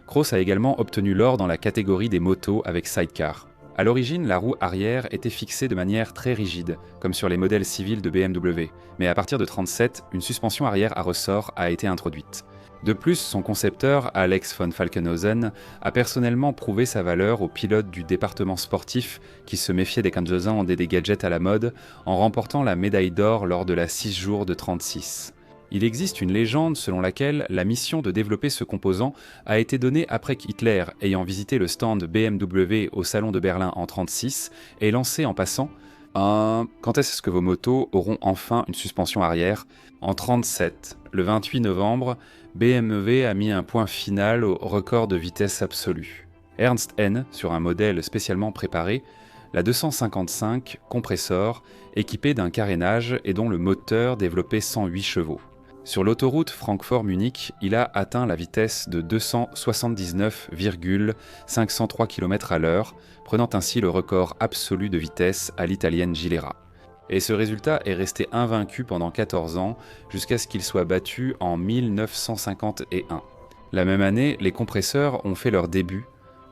Kroos a également obtenu l'or dans la catégorie des motos avec sidecar. À l'origine, la roue arrière était fixée de manière très rigide, comme sur les modèles civils de BMW, mais à partir de 1937, une suspension arrière à ressort a été introduite. De plus, son concepteur, Alex von Falkenhausen, a personnellement prouvé sa valeur aux pilotes du département sportif qui se méfiaient des Kanjozan et des gadgets à la mode, en remportant la médaille d'or lors de la 6 jours de 1936. Il existe une légende selon laquelle la mission de développer ce composant a été donnée après qu'Hitler, ayant visité le stand BMW au Salon de Berlin en 1936, ait lancé en passant « Quand est-ce que vos motos auront enfin une suspension arrière ?» En 1937, le 28 novembre, BMW a mis un point final au record de vitesse absolue. Ernst Henn, sur un modèle spécialement préparé, la 255 compressor, équipée d'un carénage et dont le moteur développait 108 chevaux. Sur l'autoroute Francfort-Munich, il a atteint la vitesse de 279,503 km/h, prenant ainsi le record absolu de vitesse à l'italienne Gilera. Et ce résultat est resté invaincu pendant 14 ans, jusqu'à ce qu'il soit battu en 1951. La même année, les compresseurs ont fait leur début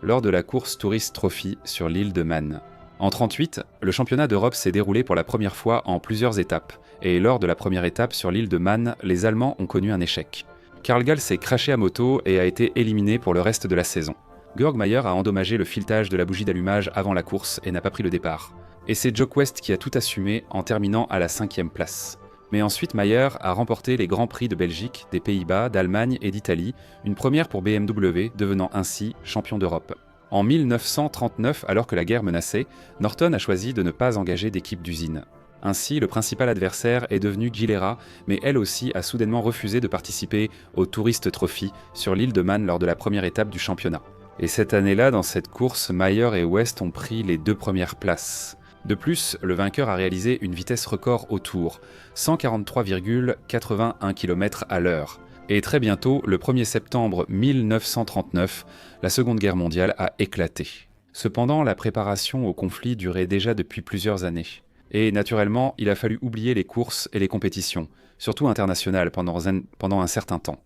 lors de la course Tourist Trophy sur l'île de Man. En 1938, le championnat d'Europe s'est déroulé pour la première fois en plusieurs étapes, et lors de la première étape sur l'île de Man, les Allemands ont connu un échec. Karl Gall s'est crashé à moto et a été éliminé pour le reste de la saison. Georg Maier a endommagé le filetage de la bougie d'allumage avant la course et n'a pas pris le départ. Et c'est Jock West qui a tout assumé en terminant à la 5e place. Mais ensuite, Maier a remporté les Grands Prix de Belgique, des Pays-Bas, d'Allemagne et d'Italie, une première pour BMW, devenant ainsi champion d'Europe. En 1939, alors que la guerre menaçait, Norton a choisi de ne pas engager d'équipe d'usine. Ainsi, le principal adversaire est devenu Gilera, mais elle aussi a soudainement refusé de participer au Tourist Trophy sur l'île de Man lors de la première étape du championnat. Et cette année-là, dans cette course, Maier et West ont pris les 2 premières places. De plus, le vainqueur a réalisé une vitesse record au tour, 143,81 km à l'heure. Et très bientôt, le 1er septembre 1939, la Seconde Guerre mondiale a éclaté. Cependant, la préparation au conflit durait déjà depuis plusieurs années. Et naturellement, il a fallu oublier les courses et les compétitions, surtout internationales, pendant un certain temps.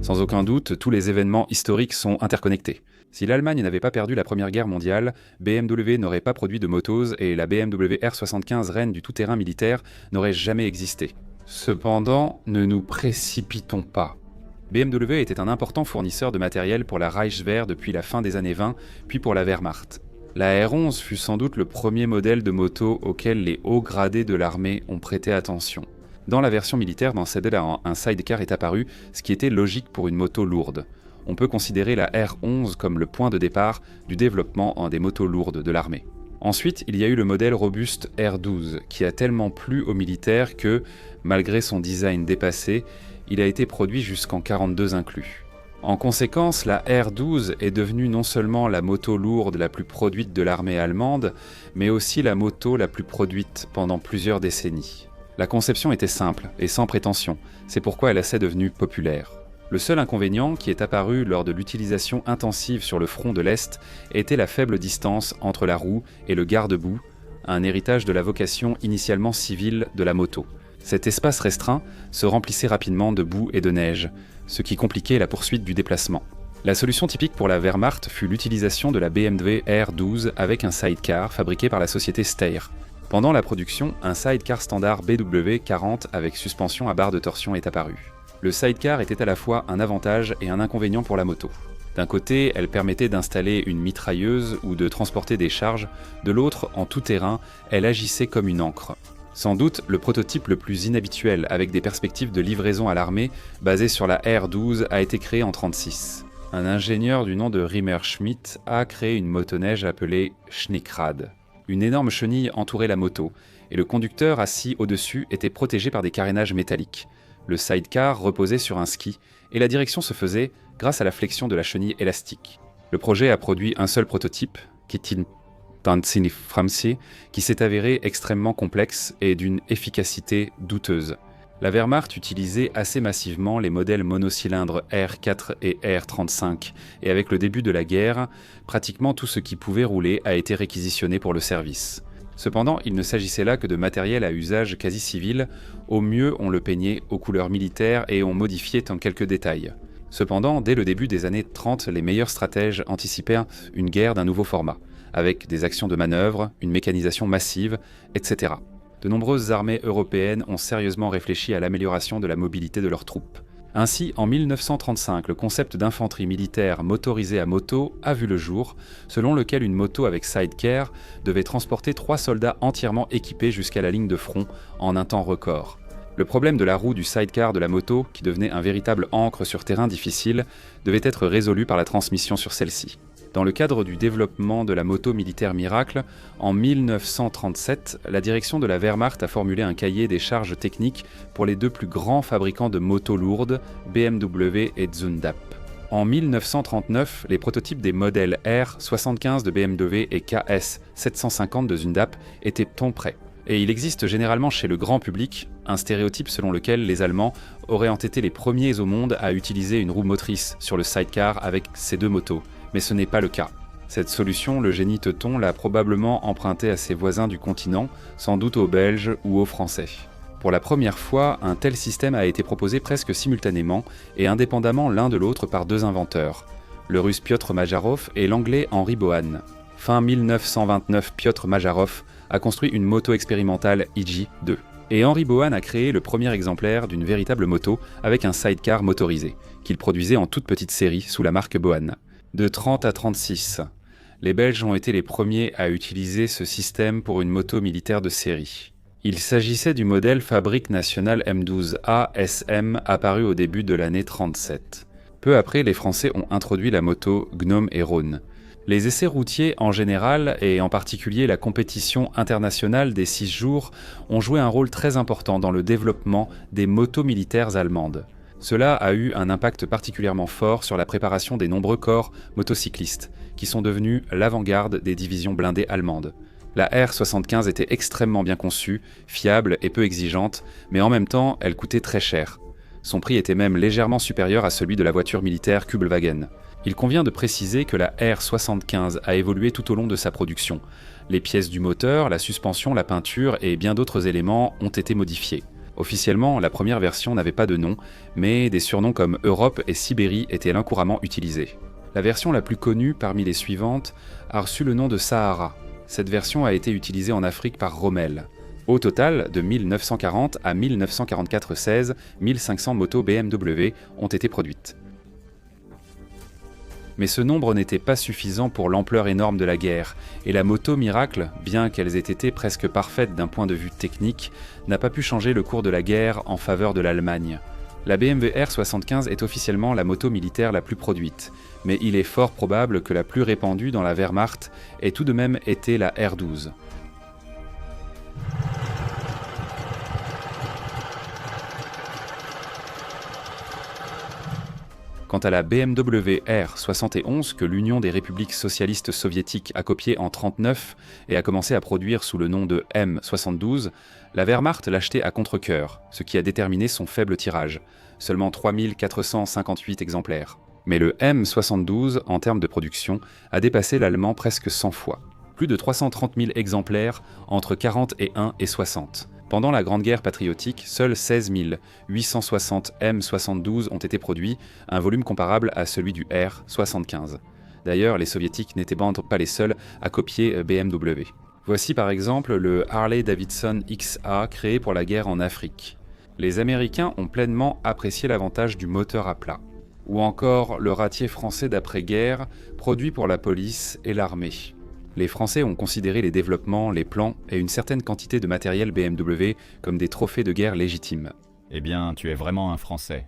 Sans aucun doute, tous les événements historiques sont interconnectés. Si l'Allemagne n'avait pas perdu la Première Guerre mondiale, BMW n'aurait pas produit de motos et la BMW R75 reine du tout-terrain militaire n'aurait jamais existé. Cependant, ne nous précipitons pas. BMW était un important fournisseur de matériel pour la Reichswehr depuis la fin des années 20, puis pour la Wehrmacht. La R11 fut sans doute le premier modèle de moto auquel les hauts gradés de l'armée ont prêté attention. Dans la version militaire, dans celle-là, un sidecar est apparu, ce qui était logique pour une moto lourde. On peut considérer la R11 comme le point de départ du développement des motos lourdes de l'armée. Ensuite, il y a eu le modèle robuste R12, qui a tellement plu aux militaires que, malgré son design dépassé, il a été produit jusqu'en 1942 inclus. En conséquence, la R12 est devenue non seulement la moto lourde la plus produite de l'armée allemande, mais aussi la moto la plus produite pendant plusieurs décennies. La conception était simple et sans prétention, c'est pourquoi elle s'est devenue populaire. Le seul inconvénient qui est apparu lors de l'utilisation intensive sur le front de l'Est était la faible distance entre la roue et le garde-boue, un héritage de la vocation initialement civile de la moto. Cet espace restreint se remplissait rapidement de boue et de neige, ce qui compliquait la poursuite du déplacement. La solution typique pour la Wehrmacht fut l'utilisation de la BMW R12 avec un sidecar fabriqué par la société Steyr. Pendant la production, un sidecar standard BW40 avec suspension à barre de torsion est apparu. Le sidecar était à la fois un avantage et un inconvénient pour la moto. D'un côté, elle permettait d'installer une mitrailleuse ou de transporter des charges, de l'autre, en tout terrain, elle agissait comme une ancre. Sans doute le prototype le plus inhabituel avec des perspectives de livraison à l'armée basé sur la R12 a été créé en 1936. Un ingénieur du nom de Reimer Schmidt a créé une motoneige appelée Schnickrad. Une énorme chenille entourait la moto et le conducteur assis au-dessus était protégé par des carénages métalliques. Le sidecar reposait sur un ski et la direction se faisait grâce à la flexion de la chenille élastique. Le projet a produit un seul prototype, Kittin Tanzini Framsi, qui s'est avéré extrêmement complexe et d'une efficacité douteuse. La Wehrmacht utilisait assez massivement les modèles monocylindres R4 et R35, et avec le début de la guerre, pratiquement tout ce qui pouvait rouler a été réquisitionné pour le service. Cependant, il ne s'agissait là que de matériel à usage quasi civil, au mieux on le peignait aux couleurs militaires et on modifiait en quelques détails. Cependant, dès le début des années 30, les meilleurs stratèges anticipèrent une guerre d'un nouveau format, avec des actions de manœuvre, une mécanisation massive, etc. De nombreuses armées européennes ont sérieusement réfléchi à l'amélioration de la mobilité de leurs troupes. Ainsi, en 1935, le concept d'infanterie militaire motorisée à moto a vu le jour, selon lequel une moto avec sidecar devait transporter 3 soldats entièrement équipés jusqu'à la ligne de front en un temps record. Le problème de la roue du sidecar de la moto, qui devenait un véritable ancre sur terrain difficile, devait être résolu par la transmission sur celle-ci. Dans le cadre du développement de la moto militaire Miracle, en 1937, la direction de la Wehrmacht a formulé un cahier des charges techniques pour les 2 plus grands fabricants de motos lourdes, BMW et Zundap. En 1939, les prototypes des modèles R75 de BMW et KS 750 de Zundap étaient prêts. Et il existe généralement chez le grand public un stéréotype selon lequel les Allemands auraient été les premiers au monde à utiliser une roue motrice sur le sidecar avec ces 2 motos. Mais ce n'est pas le cas. Cette solution, le génie teuton l'a probablement empruntée à ses voisins du continent, sans doute aux Belges ou aux Français. Pour la première fois, un tel système a été proposé presque simultanément et indépendamment l'un de l'autre par 2 inventeurs, le russe Piotr Majarov et l'anglais Henry Bohan. Fin 1929, Piotr Majarov a construit une moto expérimentale IG-2. Et Henry Bohan a créé le premier exemplaire d'une véritable moto avec un sidecar motorisé, qu'il produisait en toute petite série sous la marque Bohan. De 30 à 36, les Belges ont été les premiers à utiliser ce système pour une moto militaire de série. Il s'agissait du modèle Fabrique Nationale M12A SM apparu au début de l'année 37. Peu après, les Français ont introduit la moto Gnome et Rhône. Les essais routiers en général, et en particulier la compétition internationale des 6 jours, ont joué un rôle très important dans le développement des motos militaires allemandes. Cela a eu un impact particulièrement fort sur la préparation des nombreux corps motocyclistes, qui sont devenus l'avant-garde des divisions blindées allemandes. La R75 était extrêmement bien conçue, fiable et peu exigeante, mais en même temps, elle coûtait très cher. Son prix était même légèrement supérieur à celui de la voiture militaire Kübelwagen. Il convient de préciser que la R75 a évolué tout au long de sa production. Les pièces du moteur, la suspension, la peinture et bien d'autres éléments ont été modifiés. Officiellement, la première version n'avait pas de nom, mais des surnoms comme Europe et Sibérie étaient là couramment utilisés. La version la plus connue parmi les suivantes a reçu le nom de Sahara. Cette version a été utilisée en Afrique par Rommel. Au total, de 1940 à 1944-16, 1500 motos BMW ont été produites. Mais ce nombre n'était pas suffisant pour l'ampleur énorme de la guerre, et la moto miracle, bien qu'elles aient été presque parfaites d'un point de vue technique, n'a pas pu changer le cours de la guerre en faveur de l'Allemagne. La BMW R75 est officiellement la moto militaire la plus produite, mais il est fort probable que la plus répandue dans la Wehrmacht ait tout de même été la R12. Quant à la BMW R71 que l'Union des républiques socialistes soviétiques a copiée en 1939 et a commencé à produire sous le nom de M72, la Wehrmacht l'achetait à contre-cœur, ce qui a déterminé son faible tirage, seulement 3458 exemplaires. Mais le M72, en termes de production, a dépassé l'allemand presque 100 fois. Plus de 330 000 exemplaires entre 41 et 60. Pendant la Grande Guerre patriotique, seuls 16 860 M72 ont été produits, un volume comparable à celui du R75. D'ailleurs, les soviétiques n'étaient pas les seuls à copier BMW. Voici par exemple le Harley-Davidson XA créé pour la guerre en Afrique. Les Américains ont pleinement apprécié l'avantage du moteur à plat. Ou encore le ratier français d'après-guerre, produit pour la police et l'armée. Les Français ont considéré les développements, les plans et une certaine quantité de matériel BMW comme des trophées de guerre légitimes. Eh bien, tu es vraiment un Français.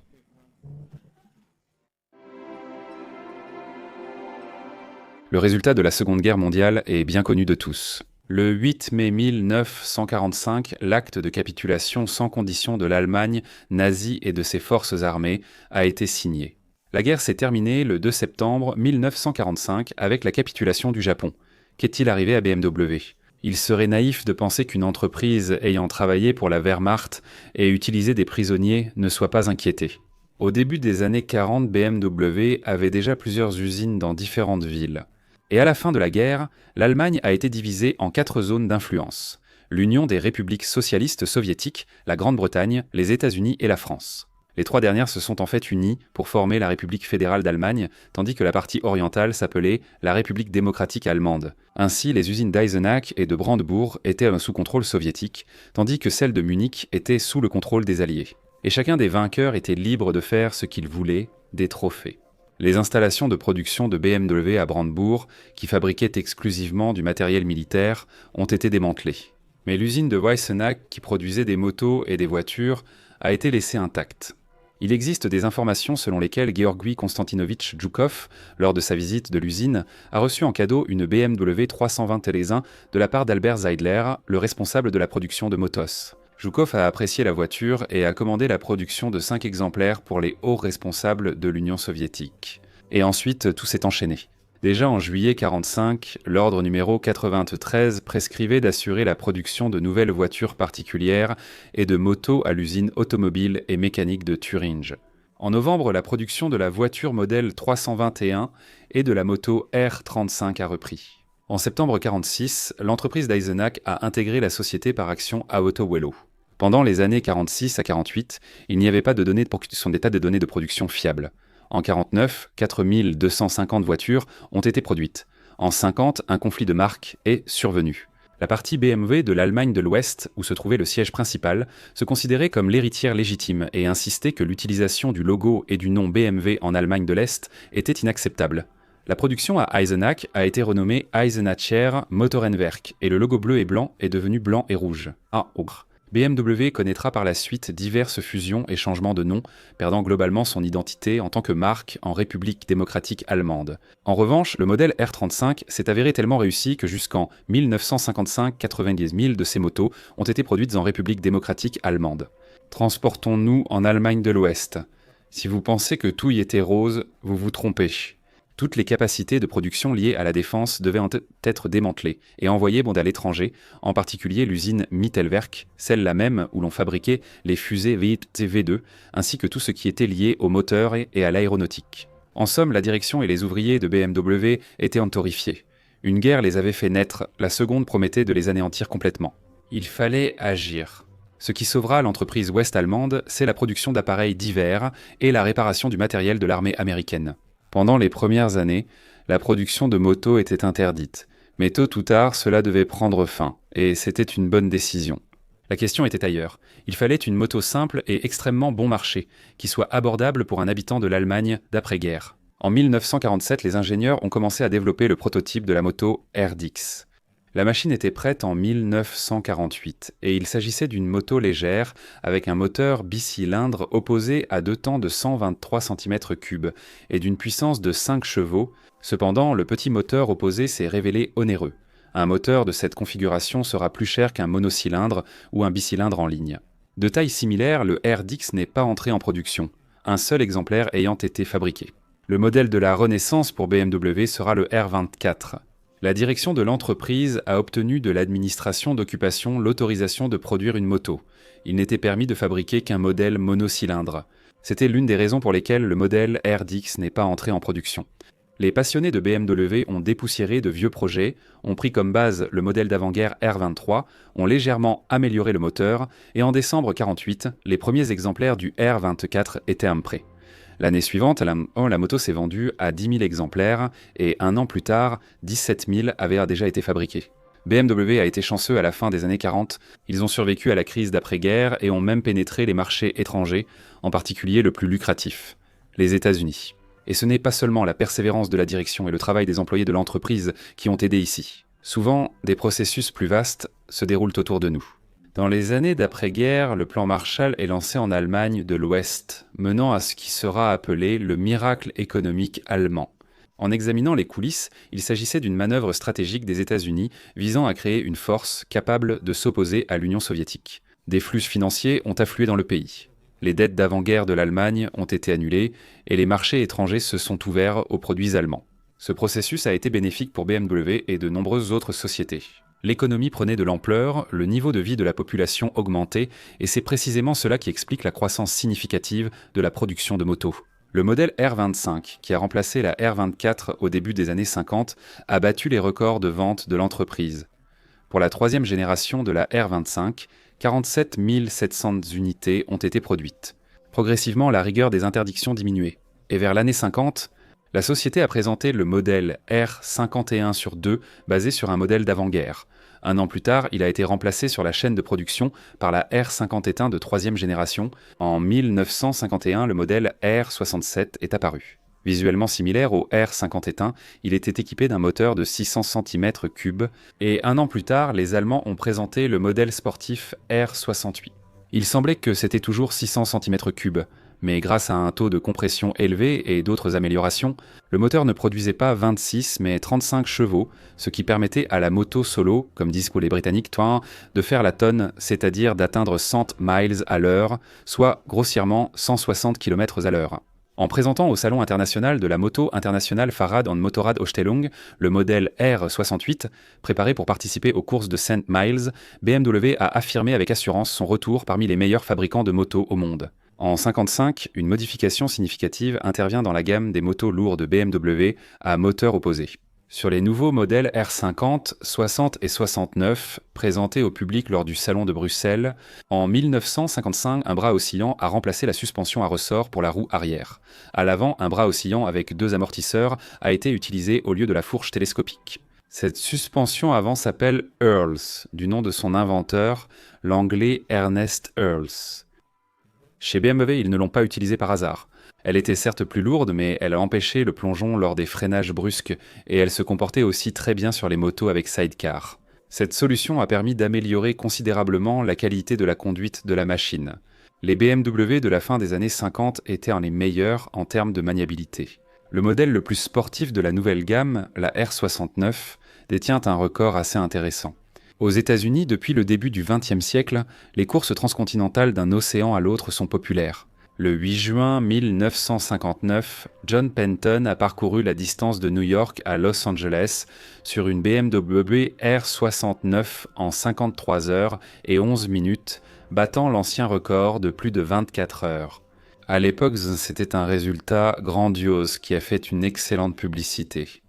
Le résultat de la Seconde Guerre mondiale est bien connu de tous. Le 8 mai 1945, l'acte de capitulation sans condition de l'Allemagne nazie et de ses forces armées a été signé. La guerre s'est terminée le 2 septembre 1945 avec la capitulation du Japon. Qu'est-il arrivé à BMW ? Il serait naïf de penser qu'une entreprise ayant travaillé pour la Wehrmacht et utilisé des prisonniers ne soit pas inquiétée. Au début des années 40, BMW avait déjà plusieurs usines dans différentes villes. Et à la fin de la guerre, l'Allemagne a été divisée en 4 zones d'influence. L'Union des républiques socialistes soviétiques, la Grande-Bretagne, les États-Unis et la France. Les 3 dernières se sont en fait unies pour former la République fédérale d'Allemagne, tandis que la partie orientale s'appelait la République démocratique allemande. Ainsi, les usines d'Eisenach et de Brandebourg étaient sous contrôle soviétique, tandis que celles de Munich étaient sous le contrôle des Alliés. Et chacun des vainqueurs était libre de faire ce qu'il voulait, des trophées. Les installations de production de BMW à Brandebourg, qui fabriquaient exclusivement du matériel militaire, ont été démantelées. Mais l'usine de Weissenach, qui produisait des motos et des voitures, a été laissée intacte. Il existe des informations selon lesquelles Georgi Konstantinovitch Zhukov, lors de sa visite de l'usine, a reçu en cadeau une BMW 320 Télé1 de la part d'Albert Zeidler, le responsable de la production de Motos. Zhukov a apprécié la voiture et a commandé la production de 5 exemplaires pour les hauts responsables de l'Union soviétique. Et ensuite, tout s'est enchaîné. Déjà en juillet 1945, l'ordre numéro 93 prescrivait d'assurer la production de nouvelles voitures particulières et de motos à l'usine automobile et mécanique de Thuringe. En novembre, la production de la voiture modèle 321 et de la moto R35 a repris. En septembre 1946, l'entreprise d'Eisenach a intégré la société par action à Autowelo. Pendant les années 1946 à 1948, il n'y avait pas de données d'état de données de production fiables. En 1949, 4250 voitures ont été produites. En 1950, un conflit de marques est survenu. La partie BMW de l'Allemagne de l'Ouest, où se trouvait le siège principal, se considérait comme l'héritière légitime et insistait que l'utilisation du logo et du nom BMW en Allemagne de l'Est était inacceptable. La production à Eisenach a été renommée Eisenacher Motorenwerk et le logo bleu et blanc est devenu blanc et rouge. BMW connaîtra par la suite diverses fusions et changements de nom, perdant globalement son identité en tant que marque en République démocratique allemande. En revanche, le modèle R35 s'est avéré tellement réussi que jusqu'en 1955, 90 000 de ces motos ont été produites en République démocratique allemande. Transportons-nous en Allemagne de l'Ouest. Si vous pensez que tout y était rose, vous vous trompez. Toutes les capacités de production liées à la défense devaient être démantelées et envoyées à l'étranger, en particulier l'usine Mittelwerk, celle-là même où l'on fabriquait les fusées V1 ainsi que tout ce qui était lié aux moteurs et à l'aéronautique. En somme, la direction et les ouvriers de BMW étaient horrifiés. Une guerre les avait fait naître, la seconde promettait de les anéantir complètement. Il fallait agir. Ce qui sauvera l'entreprise ouest-allemande, c'est la production d'appareils divers et la réparation du matériel de l'armée américaine. Pendant les premières années, la production de motos était interdite, mais tôt ou tard, cela devait prendre fin, et c'était une bonne décision. La question était ailleurs. Il fallait une moto simple et extrêmement bon marché, qui soit abordable pour un habitant de l'Allemagne d'après-guerre. En 1947, les ingénieurs ont commencé à développer le prototype de la moto RDX. La machine était prête en 1948 et il s'agissait d'une moto légère avec un moteur bicylindre opposé à deux temps de 123 cm3 et d'une puissance de 5 chevaux. Cependant, le petit moteur opposé s'est révélé onéreux. Un moteur de cette configuration sera plus cher qu'un monocylindre ou un bicylindre en ligne. De taille similaire, le RDX n'est pas entré en production, un seul exemplaire ayant été fabriqué. Le modèle de la Renaissance pour BMW sera le R24. La direction de l'entreprise a obtenu de l'administration d'occupation l'autorisation de produire une moto. Il n'était permis de fabriquer qu'un modèle monocylindre. C'était l'une des raisons pour lesquelles le modèle RDX n'est pas entré en production. Les passionnés de BMW ont dépoussiéré de vieux projets, ont pris comme base le modèle d'avant-guerre R23, ont légèrement amélioré le moteur, et en décembre 1948, les premiers exemplaires du R24 étaient prêts. L'année suivante, la moto s'est vendue à 10 000 exemplaires et un an plus tard, 17 000 avaient déjà été fabriqués. BMW a été chanceux à la fin des années 40. Ils ont survécu à la crise d'après-guerre et ont même pénétré les marchés étrangers, en particulier le plus lucratif, les États-Unis. Et ce n'est pas seulement la persévérance de la direction et le travail des employés de l'entreprise qui ont aidé ici. Souvent, des processus plus vastes se déroulent autour de nous. Dans les années d'après-guerre, le plan Marshall est lancé en Allemagne de l'Ouest, menant à ce qui sera appelé le miracle économique allemand. En examinant les coulisses, il s'agissait d'une manœuvre stratégique des États-Unis visant à créer une force capable de s'opposer à l'Union soviétique. Des flux financiers ont afflué dans le pays. Les dettes d'avant-guerre de l'Allemagne ont été annulées et les marchés étrangers se sont ouverts aux produits allemands. Ce processus a été bénéfique pour BMW et de nombreuses autres sociétés. L'économie prenait de l'ampleur, le niveau de vie de la population augmentait, et c'est précisément cela qui explique la croissance significative de la production de motos. Le modèle R25, qui a remplacé la R24 au début des années 50, a battu les records de vente de l'entreprise. Pour la troisième génération de la R25, 47 700 unités ont été produites. Progressivement, la rigueur des interdictions diminuait, et vers l'année 50, la société a présenté le modèle R51/2 basé sur un modèle d'avant-guerre. Un an plus tard, il a été remplacé sur la chaîne de production par la R51 de troisième génération. En 1951, le modèle R67 est apparu. Visuellement similaire au R51, il était équipé d'un moteur de 600 cm3 et un an plus tard, les Allemands ont présenté le modèle sportif R68. Il semblait que c'était toujours 600 cm3, mais grâce à un taux de compression élevé et d'autres améliorations, le moteur ne produisait pas 26 mais 35 chevaux, ce qui permettait à la moto solo, comme disent les Britanniques, de faire la tonne, c'est-à-dire d'atteindre 100 miles à l'heure, soit grossièrement 160 km à l'heure. En présentant au Salon international de la moto internationale Fahrrad und Motorrad-Ausstellung le modèle R68, préparé pour participer aux courses de 100 miles, BMW a affirmé avec assurance son retour parmi les meilleurs fabricants de motos au monde. En 1955, une modification significative intervient dans la gamme des motos lourdes BMW à moteur opposé. Sur les nouveaux modèles R50, 60 et 69, présentés au public lors du Salon de Bruxelles, en 1955, un bras oscillant a remplacé la suspension à ressort pour la roue arrière. À l'avant, un bras oscillant avec deux amortisseurs a été utilisé au lieu de la fourche télescopique. Cette suspension avant s'appelle Earls, du nom de son inventeur, l'anglais Ernest Earls. Chez BMW, ils ne l'ont pas utilisée par hasard. Elle était certes plus lourde, mais elle a empêché le plongeon lors des freinages brusques et elle se comportait aussi très bien sur les motos avec sidecar. Cette solution a permis d'améliorer considérablement la qualité de la conduite de la machine. Les BMW de la fin des années 50 étaient les meilleurs en termes de maniabilité. Le modèle le plus sportif de la nouvelle gamme, la R69, détient un record assez intéressant. Aux États-Unis, depuis le début du XXe siècle, les courses transcontinentales d'un océan à l'autre sont populaires. Le 8 juin 1959, John Penton a parcouru la distance de New York à Los Angeles sur une BMW R69 en 53 heures et 11 minutes, battant l'ancien record de plus de 24 heures. À l'époque, c'était un résultat grandiose qui a fait une excellente publicité.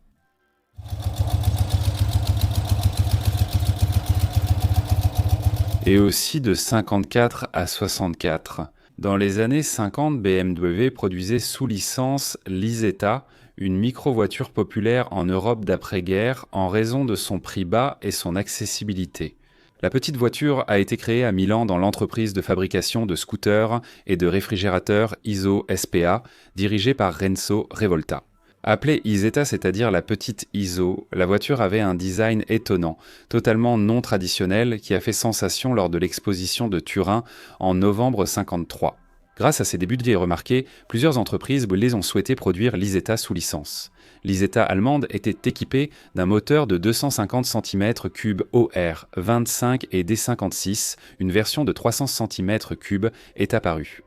Et aussi de 54 à 64. Dans les années 50, BMW produisait sous licence l'Isetta, une micro-voiture populaire en Europe d'après-guerre en raison de son prix bas et son accessibilité. La petite voiture a été créée à Milan dans l'entreprise de fabrication de scooters et de réfrigérateurs Iso SPA, dirigée par Renzo Revolta. Appelée Isetta, c'est-à-dire la petite Iso, la voiture avait un design étonnant, totalement non traditionnel, qui a fait sensation lors de l'exposition de Turin en novembre 1953. Grâce à ces débuts remarqués, plusieurs entreprises les ont souhaité produire l'Isetta sous licence. L'Isetta allemande était équipée d'un moteur de 250 cm3 OR 25 et D56, une version de 300 cm3 est apparue.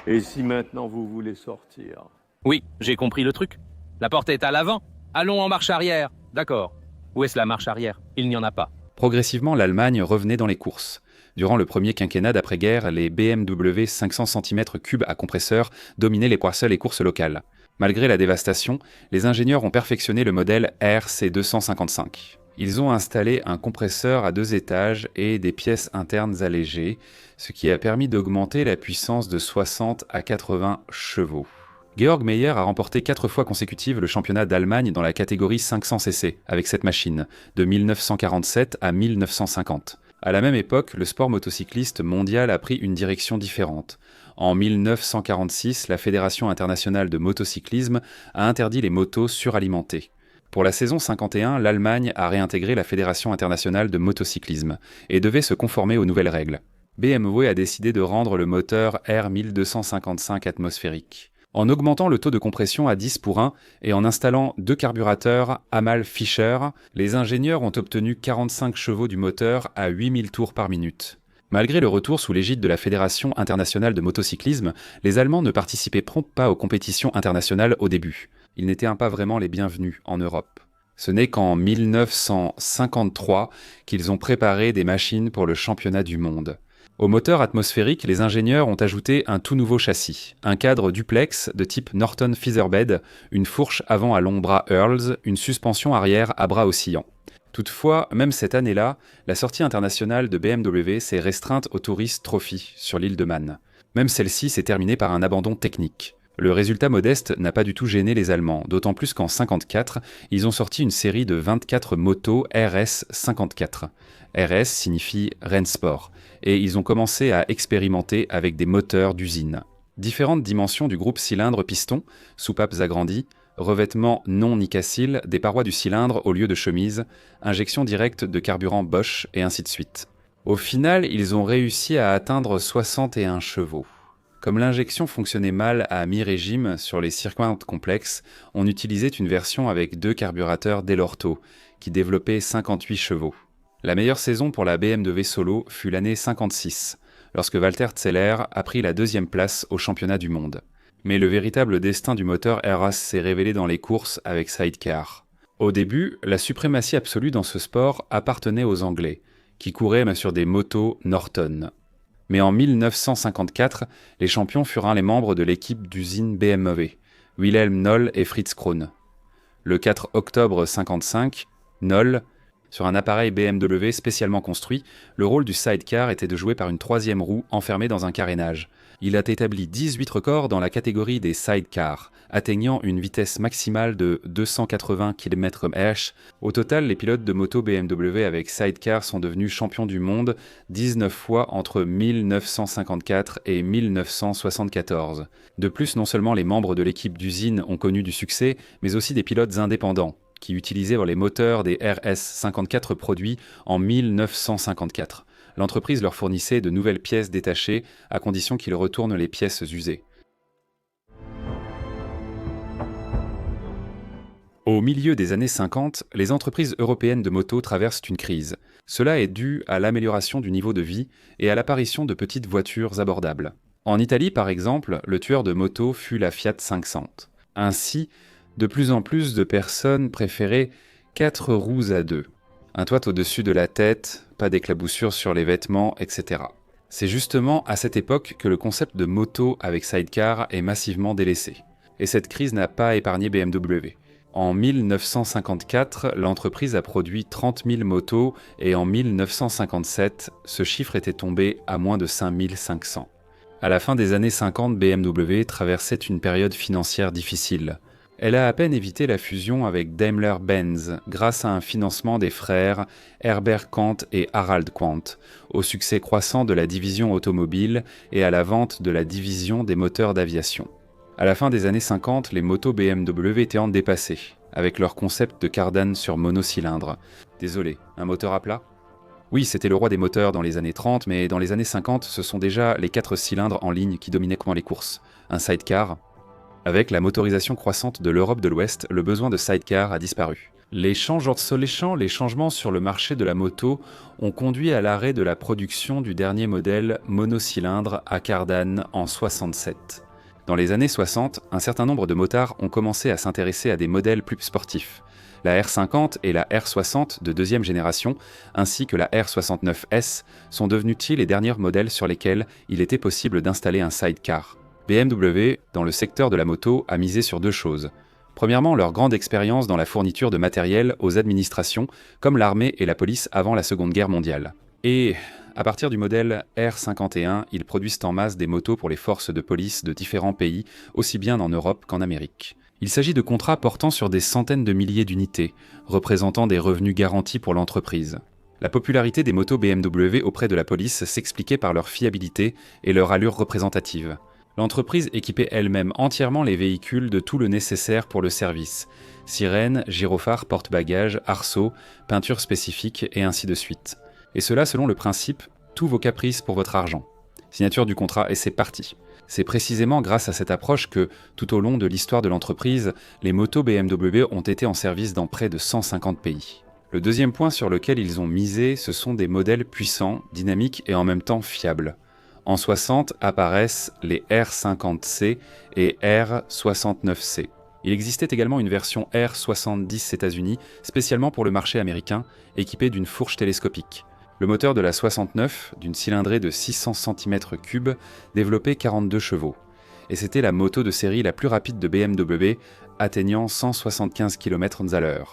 Et si maintenant vous voulez sortir? Oui, j'ai compris le truc. La porte est à l'avant. Allons en marche arrière. D'accord. Où est-ce la marche arrière? Il n'y en a pas. Progressivement, l'Allemagne revenait dans les courses. Durant le premier quinquennat d'après-guerre, les BMW 500 cm3 à compresseur dominaient les courses locales. Malgré la dévastation, les ingénieurs ont perfectionné le modèle RC255. Ils ont installé un compresseur à 2 étages et des pièces internes allégées, ce qui a permis d'augmenter la puissance de 60 à 80 chevaux. Georg Meyer a remporté 4 fois consécutives le championnat d'Allemagne dans la catégorie 500 cc avec cette machine, de 1947 à 1950. À la même époque, le sport motocycliste mondial a pris une direction différente. En 1946, la Fédération internationale de motocyclisme a interdit les motos suralimentées. Pour la saison 51, l'Allemagne a réintégré la Fédération internationale de motocyclisme et devait se conformer aux nouvelles règles. BMW a décidé de rendre le moteur R1255 atmosphérique. En augmentant le taux de compression à 10:1 et en installant 2 carburateurs Hamal-Fischer, les ingénieurs ont obtenu 45 chevaux du moteur à 8000 tours par minute. Malgré le retour sous l'égide de la Fédération internationale de motocyclisme, les Allemands ne participaient pas aux compétitions internationales au début. Ils n'étaient pas vraiment les bienvenus en Europe. Ce n'est qu'en 1953 qu'ils ont préparé des machines pour le championnat du monde. Au moteur atmosphérique, les ingénieurs ont ajouté un tout nouveau châssis, un cadre duplex de type Norton Featherbed, une fourche avant à longs bras Earls, une suspension arrière à bras oscillants. Toutefois, même cette année-là, la sortie internationale de BMW s'est restreinte au Tourist Trophy sur l'île de Man. Même celle-ci s'est terminée par un abandon technique. Le résultat modeste n'a pas du tout gêné les Allemands, d'autant plus qu'en 1954, ils ont sorti une série de 24 motos RS 54. RS signifie Rennsport, et ils ont commencé à expérimenter avec des moteurs d'usine. Différentes dimensions du groupe cylindre-piston, soupapes agrandies, revêtement non nicacile des parois du cylindre au lieu de chemise, injection directe de carburant Bosch, et ainsi de suite. Au final, ils ont réussi à atteindre 61 chevaux. Comme l'injection fonctionnait mal à mi-régime sur les circuits complexes, on utilisait une version avec 2 carburateurs Delorto, qui développaient 58 chevaux. La meilleure saison pour la BMW Solo fut l'année 56, lorsque Walter Zeller a pris la 2e place au championnat du monde. Mais le véritable destin du moteur RS s'est révélé dans les courses avec Sidecar. Au début, la suprématie absolue dans ce sport appartenait aux Anglais, qui couraient sur des motos Norton. Mais en 1954, les champions furent les membres de l'équipe d'usine BMW, Wilhelm Noll et Fritz Krohn. Le 4 octobre 1955, Noll, sur un appareil BMW spécialement construit, le rôle du sidecar était de jouer par une 3e roue enfermée dans un carénage. Il a établi 18 records dans la catégorie des sidecars, atteignant une vitesse maximale de 280 km/h. Au total, les pilotes de moto BMW avec sidecar sont devenus champions du monde 19 fois entre 1954 et 1974. De plus, non seulement les membres de l'équipe d'usine ont connu du succès, mais aussi des pilotes indépendants, qui utilisaient les moteurs des RS54 produits en 1954. L'entreprise leur fournissait de nouvelles pièces détachées, à condition qu'ils retournent les pièces usées. Au milieu des années 50, les entreprises européennes de moto traversent une crise. Cela est dû à l'amélioration du niveau de vie et à l'apparition de petites voitures abordables. En Italie, par exemple, le tueur de moto fut la Fiat 500. Ainsi, de plus en plus de personnes préféraient 4 roues à 2. Un toit au-dessus de la tête, pas d'éclaboussures sur les vêtements, etc. C'est justement à cette époque que le concept de moto avec sidecar est massivement délaissé. Et cette crise n'a pas épargné BMW. En 1954, l'entreprise a produit 30 000 motos et en 1957, ce chiffre était tombé à moins de 5 500. À la fin des années 50, BMW traversait une période financière difficile. Elle a à peine évité la fusion avec Daimler-Benz grâce à un financement des frères Herbert Quandt et Harald Quandt, au succès croissant de la division automobile et à la vente de la division des moteurs d'aviation. À la fin des années 50, les motos BMW étaient en dépassé, avec leur concept de cardan sur monocylindre. Désolé, un moteur à plat ? Oui, c'était le roi des moteurs dans les années 30, mais dans les années 50, ce sont déjà les 4 cylindres en ligne qui dominaient dans les courses. Un sidecar. Avec la motorisation croissante de l'Europe de l'Ouest, le besoin de sidecar a disparu. Les changements sur le marché de la moto ont conduit à l'arrêt de la production du dernier modèle monocylindre à cardan en 67. Dans les années 60, un certain nombre de motards ont commencé à s'intéresser à des modèles plus sportifs. La R50 et la R60 de deuxième génération, ainsi que la R69S, sont devenus les derniers modèles sur lesquels il était possible d'installer un sidecar. BMW, dans le secteur de la moto, a misé sur 2 choses. Premièrement, leur grande expérience dans la fourniture de matériel aux administrations, comme l'armée et la police avant la Seconde Guerre mondiale. Et à partir du modèle R51, ils produisent en masse des motos pour les forces de police de différents pays, aussi bien en Europe qu'en Amérique. Il s'agit de contrats portant sur des centaines de milliers d'unités, représentant des revenus garantis pour l'entreprise. La popularité des motos BMW auprès de la police s'expliquait par leur fiabilité et leur allure représentative. L'entreprise équipait elle-même entièrement les véhicules de tout le nécessaire pour le service. Sirènes, gyrophares, porte-bagages, arceaux, peintures spécifiques et ainsi de suite. Et cela selon le principe « tous vos caprices pour votre argent ». Signature du contrat et c'est parti. C'est précisément grâce à cette approche que, tout au long de l'histoire de l'entreprise, les motos BMW ont été en service dans près de 150 pays. Le deuxième point sur lequel ils ont misé, ce sont des modèles puissants, dynamiques et en même temps fiables. En 60 apparaissent les R50C et R69C. Il existait également une version R70 États-Unis, spécialement pour le marché américain, équipée d'une fourche télescopique. Le moteur de la 69, d'une cylindrée de 600 cm3, développait 42 chevaux. Et c'était la moto de série la plus rapide de BMW, atteignant 175 km/h.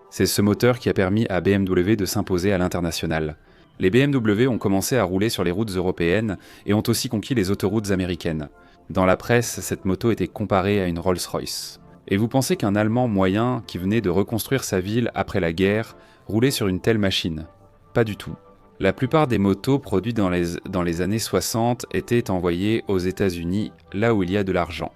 C'est ce moteur qui a permis à BMW de s'imposer à l'international. Les BMW ont commencé à rouler sur les routes européennes et ont aussi conquis les autoroutes américaines. Dans la presse, cette moto était comparée à une Rolls-Royce. Et vous pensez qu'un Allemand moyen, qui venait de reconstruire sa ville après la guerre, roulait sur une telle machine ? Pas du tout. La plupart des motos produites dans les années 60 étaient envoyées aux États-Unis, là où il y a de l'argent.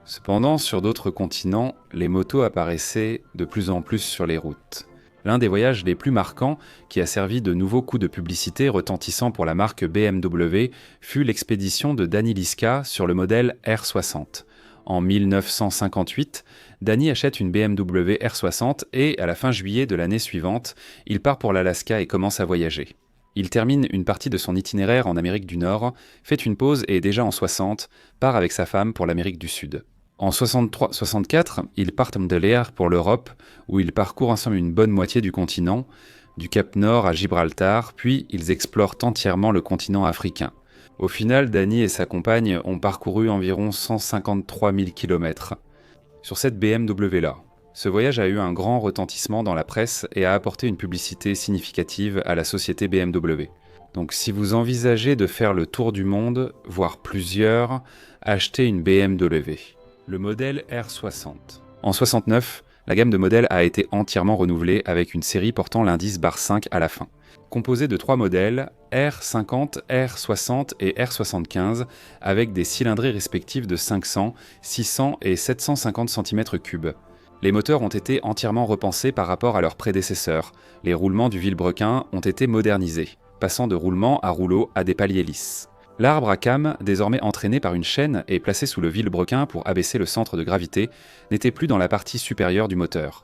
Cependant, sur d'autres continents, les motos apparaissaient de plus en plus sur les routes. L'un des voyages les plus marquants, qui a servi de nouveau coup de publicité retentissant pour la marque BMW, fut l'expédition de Danny Liska sur le modèle R60. En 1958, Danny achète une BMW R60 et, à la fin juillet de l'année suivante, il part pour l'Alaska et commence à voyager. Il termine une partie de son itinéraire en Amérique du Nord, fait une pause et, déjà en 60, part avec sa femme pour l'Amérique du Sud. En 63-64, ils partent de l'air pour l'Europe, où ils parcourent ensemble une bonne moitié du continent, du Cap Nord à Gibraltar, puis ils explorent entièrement le continent africain. Au final, Danny et sa compagne ont parcouru environ 153 000 km sur cette BMW-là. Ce voyage a eu un grand retentissement dans la presse et a apporté une publicité significative à la société BMW. Donc si vous envisagez de faire le tour du monde, voire plusieurs, achetez une BMW. Le modèle R60. En 69, la gamme de modèles a été entièrement renouvelée avec une série portant l'indice bar 5 à la fin. Composée de 3 modèles, R50, R60 et R75, avec des cylindrées respectives de 500, 600 et 750 cm3. Les moteurs ont été entièrement repensés par rapport à leurs prédécesseurs. Les roulements du vilebrequin ont été modernisés, passant de roulement à rouleau à des paliers lisses. L'arbre à cames, désormais entraîné par une chaîne et placé sous le vilebrequin pour abaisser le centre de gravité, n'était plus dans la partie supérieure du moteur.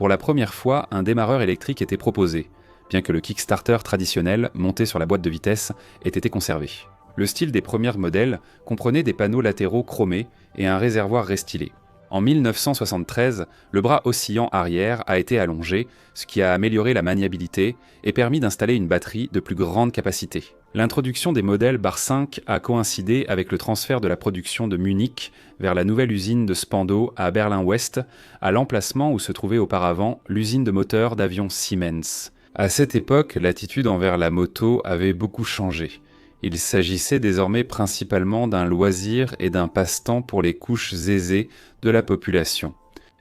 Pour la première fois, un démarreur électrique était proposé, bien que le Kickstarter traditionnel, monté sur la boîte de vitesse, ait été conservé. Le style des premiers modèles comprenait des panneaux latéraux chromés et un réservoir restylé. En 1973, le bras oscillant arrière a été allongé, ce qui a amélioré la maniabilité et permis d'installer une batterie de plus grande capacité. L'introduction des modèles Bar 5 a coïncidé avec le transfert de la production de Munich vers la nouvelle usine de Spandau à Berlin-Ouest, à l'emplacement où se trouvait auparavant l'usine de moteurs d'avions Siemens. À cette époque, l'attitude envers la moto avait beaucoup changé. Il s'agissait désormais principalement d'un loisir et d'un passe-temps pour les couches aisées de la population.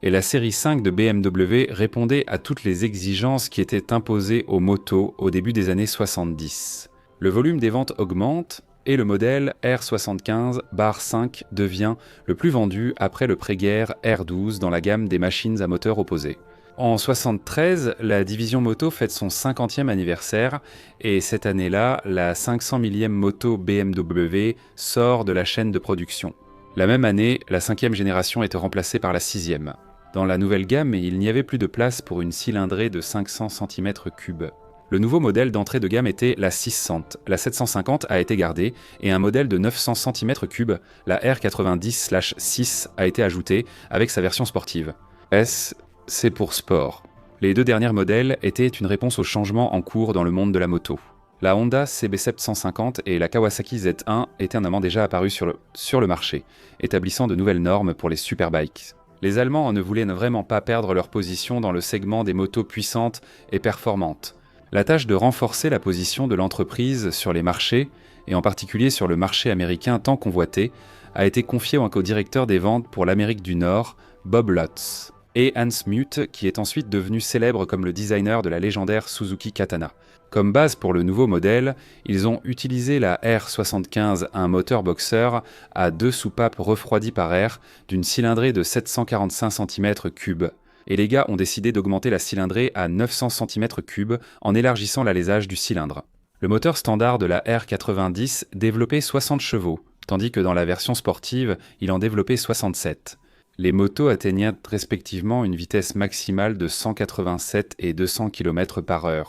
Et la série 5 de BMW répondait à toutes les exigences qui étaient imposées aux motos au début des années 70. Le volume des ventes augmente et le modèle R75 Bar 5 devient le plus vendu après le pré-guerre R12 dans la gamme des machines à moteur opposé. En 1973, la division moto fête son 50e anniversaire et cette année-là, la 500 millième moto BMW sort de la chaîne de production. La même année, la 5e génération était remplacée par la 6e. Dans la nouvelle gamme, il n'y avait plus de place pour une cylindrée de 500 cm3. Le nouveau modèle d'entrée de gamme était la 600. La 750 a été gardée et un modèle de 900 cm3, la R90/6, a été ajouté avec sa version sportive. S, c'est pour sport. Les deux derniers modèles étaient une réponse aux changements en cours dans le monde de la moto. La Honda CB750 et la Kawasaki Z1 étaient un moment déjà apparus sur le marché, établissant de nouvelles normes pour les superbikes. Les Allemands ne voulaient vraiment pas perdre leur position dans le segment des motos puissantes et performantes. La tâche de renforcer la position de l'entreprise sur les marchés, et en particulier sur le marché américain tant convoité, a été confiée au directeur des ventes pour l'Amérique du Nord, Bob Lutz, et Hans Muth, qui est ensuite devenu célèbre comme le designer de la légendaire Suzuki Katana. Comme base pour le nouveau modèle, ils ont utilisé la R75, un moteur boxer à 2 soupapes refroidies par air d'une cylindrée de 745 cm3, et les gars ont décidé d'augmenter la cylindrée à 900 cm3 en élargissant l'alésage du cylindre. Le moteur standard de la R90 développait 60 chevaux, tandis que dans la version sportive, il en développait 67. Les motos atteignaient respectivement une vitesse maximale de 187 et 200 km/h.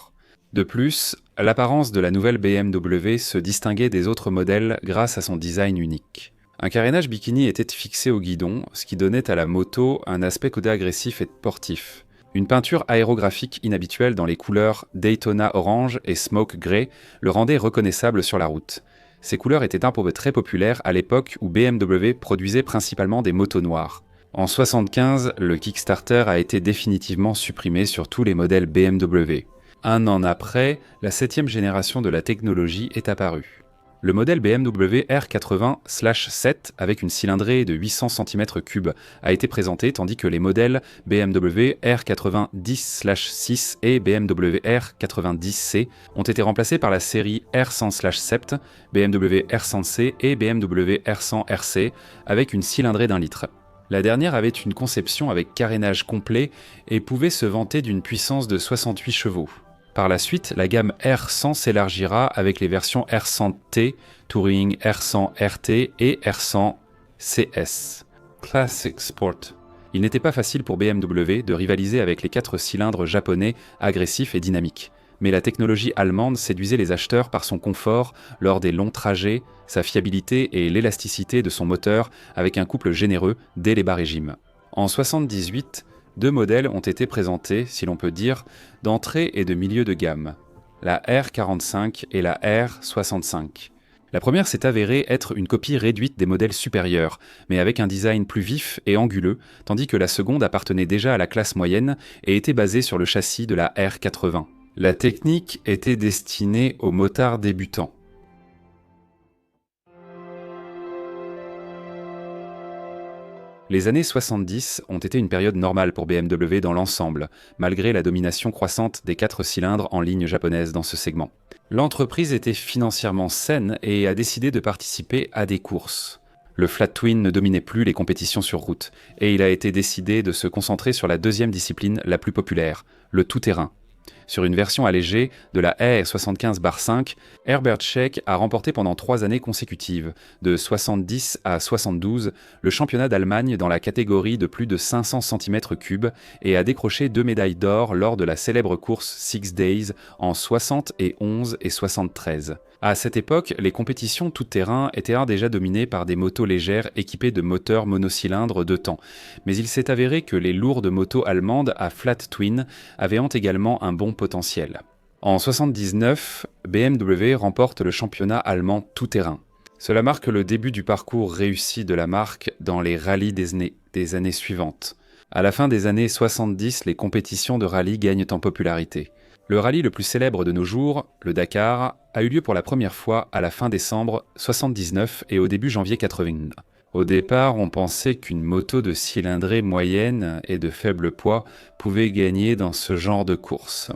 De plus, l'apparence de la nouvelle BMW se distinguait des autres modèles grâce à son design unique. Un carénage bikini était fixé au guidon, ce qui donnait à la moto un aspect côté agressif et sportif. Une peinture aérographique inhabituelle dans les couleurs Daytona Orange et Smoke Grey le rendait reconnaissable sur la route. Ces couleurs étaient un peu très populaires à l'époque où BMW produisait principalement des motos noires. En 1975, le Kickstarter a été définitivement supprimé sur tous les modèles BMW. Un an après, la 7e génération de la technologie est apparue. Le modèle BMW R80/7 avec une cylindrée de 800 cm3 a été présenté tandis que les modèles BMW R90/6 et BMW R90C ont été remplacés par la série R100/7, BMW R100C et BMW R100RC avec une cylindrée d'1 litre. La dernière avait une conception avec carénage complet et pouvait se vanter d'une puissance de 68 chevaux. Par la suite, la gamme R100 s'élargira avec les versions R100T, Touring, R100 RT et R100 CS. Classic Sport. Il n'était pas facile pour BMW de rivaliser avec les 4 cylindres japonais agressifs et dynamiques. Mais la technologie allemande séduisait les acheteurs par son confort lors des longs trajets, sa fiabilité et l'élasticité de son moteur avec un couple généreux dès les bas régimes. En 1978, 2 modèles ont été présentés, si l'on peut dire, d'entrée et de milieu de gamme, la R45 et la R65. La première s'est avérée être une copie réduite des modèles supérieurs, mais avec un design plus vif et anguleux, tandis que la seconde appartenait déjà à la classe moyenne et était basée sur le châssis de la R80. La technique était destinée aux motards débutants. Les années 70 ont été une période normale pour BMW dans l'ensemble, malgré la domination croissante des 4 cylindres en ligne japonaise dans ce segment. L'entreprise était financièrement saine et a décidé de participer à des courses. Le Flat Twin ne dominait plus les compétitions sur route, et il a été décidé de se concentrer sur la deuxième discipline la plus populaire, le tout-terrain. Sur une version allégée de la R75-5, Herbert Scheck a remporté pendant 3 années consécutives, de 70 à 72, le championnat d'Allemagne dans la catégorie de plus de 500 cm3 et a décroché 2 médailles d'or lors de la célèbre course Six Days en 60 et 11 et 73. À cette époque, les compétitions tout-terrain étaient déjà dominées par des motos légères équipées de moteurs monocylindres 2 temps, mais il s'est avéré que les lourdes motos allemandes à flat twin avaient également un bon potentiel. En 1979, BMW remporte le championnat allemand tout-terrain. Cela marque le début du parcours réussi de la marque dans les rallyes des années suivantes. À la fin des années 70, les compétitions de rallye gagnent en popularité. Le rallye le plus célèbre de nos jours, le Dakar, a eu lieu pour la première fois à la fin décembre 79 et au début janvier 80. Au départ, on pensait qu'une moto de cylindrée moyenne et de faible poids pouvait gagner dans ce genre de course.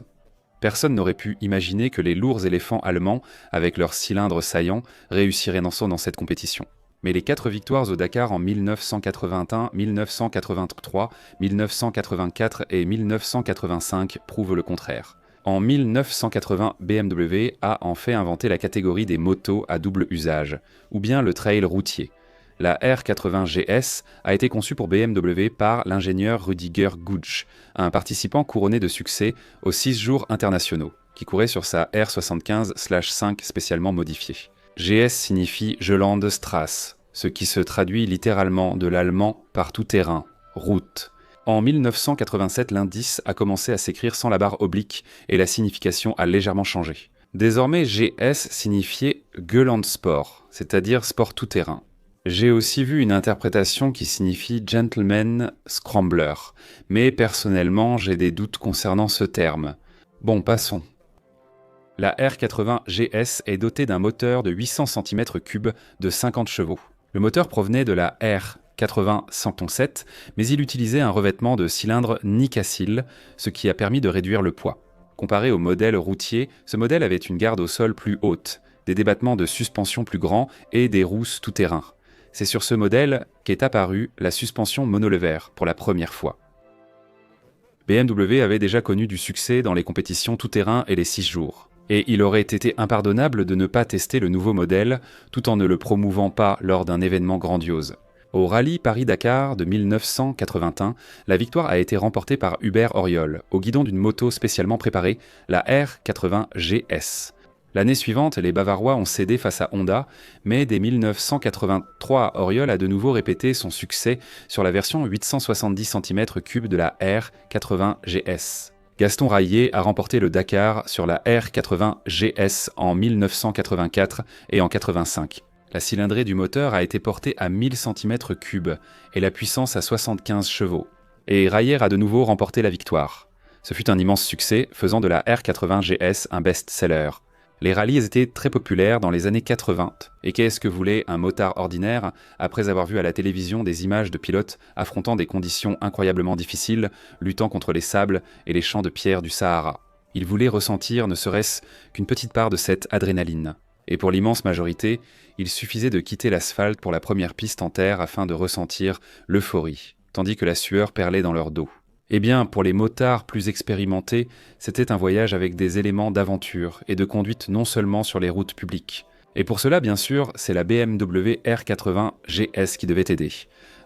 Personne n'aurait pu imaginer que les lourds éléphants allemands, avec leurs cylindres saillants, réussiraient dans cette compétition. Mais les 4 victoires au Dakar en 1981, 1983, 1984 et 1985 prouvent le contraire. En 1980, BMW a en fait inventé la catégorie des motos à double usage, ou bien le trail routier. La R80 GS a été conçue pour BMW par l'ingénieur Rüdiger Gutsch, un participant couronné de succès aux 6 jours internationaux, qui courait sur sa R75/5 spécialement modifiée. GS signifie Gelandestrasse, ce qui se traduit littéralement de l'allemand par tout terrain, route. En 1987, l'indice a commencé à s'écrire sans la barre oblique et la signification a légèrement changé. Désormais, GS signifiait Gelandsport, c'est-à-dire sport tout-terrain. J'ai aussi vu une interprétation qui signifie Gentleman Scrambler, mais personnellement, j'ai des doutes concernant ce terme. Bon, passons. La R80 GS est dotée d'un moteur de 800 cm3 de 50 chevaux. Le moteur provenait de la R80 107, mais il utilisait un revêtement de cylindre Nicacil, ce qui a permis de réduire le poids. Comparé au modèle routier, ce modèle avait une garde au sol plus haute, des débattements de suspension plus grands et des rousses tout-terrain. C'est sur ce modèle qu'est apparue la suspension monolever pour la première fois. BMW avait déjà connu du succès dans les compétitions tout-terrain et les 6 jours. Et il aurait été impardonnable de ne pas tester le nouveau modèle tout en ne le promouvant pas lors d'un événement grandiose. Au rallye Paris-Dakar de 1981, la victoire a été remportée par Hubert Auriol, au guidon d'une moto spécialement préparée, la R80 GS. L'année suivante, les Bavarois ont cédé face à Honda, mais dès 1983, Auriol a de nouveau répété son succès sur la version 870 cm3 de la R80 GS. Gaston Raillier a remporté le Dakar sur la R80 GS en 1984 et en 85. La cylindrée du moteur a été portée à 1000 cm3 et la puissance à 75 chevaux. Et Raillier a de nouveau remporté la victoire. Ce fut un immense succès, faisant de la R80 GS un best-seller. Les rallyes étaient très populaires dans les années 80. Et qu'est-ce que voulait un motard ordinaire après avoir vu à la télévision des images de pilotes affrontant des conditions incroyablement difficiles, luttant contre les sables et les champs de pierre du Sahara? Il voulait ressentir ne serait-ce qu'une petite part de cette adrénaline. Et pour l'immense majorité, il suffisait de quitter l'asphalte pour la première piste en terre afin de ressentir l'euphorie, tandis que la sueur perlait dans leur dos. Eh bien, pour les motards plus expérimentés, c'était un voyage avec des éléments d'aventure et de conduite non seulement sur les routes publiques. Et pour cela, bien sûr, c'est la BMW R80 GS qui devait aider.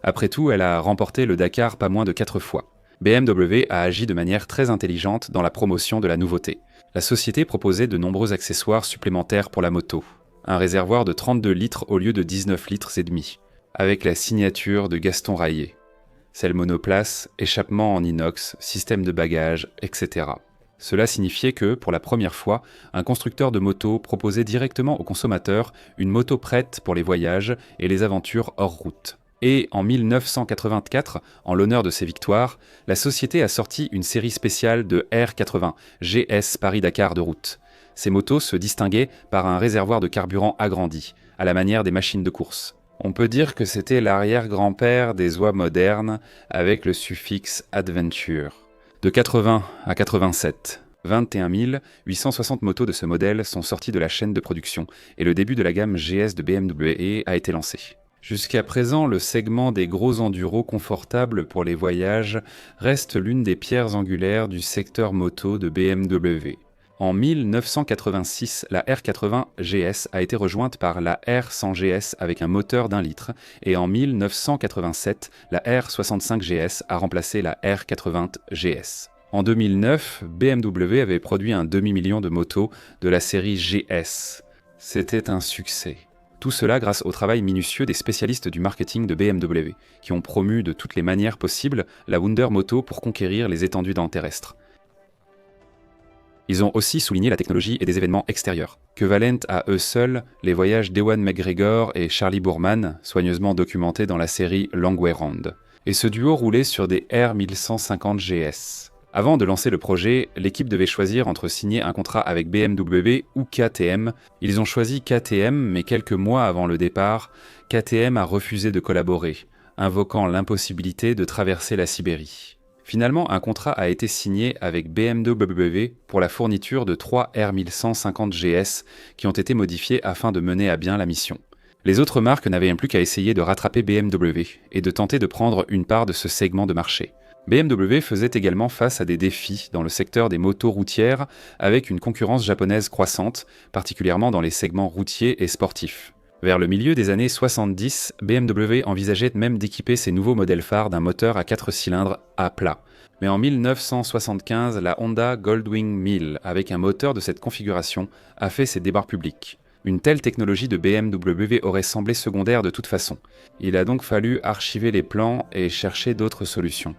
Après tout, elle a remporté le Dakar pas moins de 4 fois. BMW a agi de manière très intelligente dans la promotion de la nouveauté. La société proposait de nombreux accessoires supplémentaires pour la moto. Un réservoir de 32 litres au lieu de 19 litres et demi, avec la signature de Gaston Raillier. Selle monoplace, échappement en inox, système de bagages, etc. Cela signifiait que, pour la première fois, un constructeur de moto proposait directement aux consommateurs une moto prête pour les voyages et les aventures hors route. Et en 1984, en l'honneur de ses victoires, la société a sorti une série spéciale de R80 GS Paris-Dakar de route. Ces motos se distinguaient par un réservoir de carburant agrandi, à la manière des machines de course. On peut dire que c'était l'arrière-grand-père des oies modernes avec le suffixe Adventure. De 80 à 87, 21 860 motos de ce modèle sont sorties de la chaîne de production et le début de la gamme GS de BMW a été lancé. Jusqu'à présent, le segment des gros enduros confortables pour les voyages reste l'une des pierres angulaires du secteur moto de BMW. En 1986, la R80 GS a été rejointe par la R100 GS avec un moteur d'1 litre et en 1987, la R65 GS a remplacé la R80 GS. En 2009, BMW avait produit un demi-million de motos de la série GS. C'était un succès. Tout cela grâce au travail minutieux des spécialistes du marketing de BMW, qui ont promu de toutes les manières possibles la Wunder Moto pour conquérir les étendues dans le terrestre. Ils ont aussi souligné la technologie et des événements extérieurs, que valent à eux seuls les voyages d'Ewan McGregor et Charlie Boorman, soigneusement documentés dans la série Long Way Round. Et ce duo roulait sur des R1150 GS. Avant de lancer le projet, l'équipe devait choisir entre signer un contrat avec BMW ou KTM. Ils ont choisi KTM, mais quelques mois avant le départ, KTM a refusé de collaborer, invoquant l'impossibilité de traverser la Sibérie. Finalement, un contrat a été signé avec BMW pour la fourniture de 3 R1150 GS qui ont été modifiés afin de mener à bien la mission. Les autres marques n'avaient plus qu'à essayer de rattraper BMW et de tenter de prendre une part de ce segment de marché. BMW faisait également face à des défis dans le secteur des motos routières avec une concurrence japonaise croissante, particulièrement dans les segments routiers et sportifs. Vers le milieu des années 70, BMW envisageait même d'équiper ses nouveaux modèles phares d'un moteur à 4 cylindres à plat. Mais en 1975, la Honda Goldwing 1000, avec un moteur de cette configuration, a fait ses débarques publics. Une telle technologie de BMW aurait semblé secondaire de toute façon. Il a donc fallu archiver les plans et chercher d'autres solutions.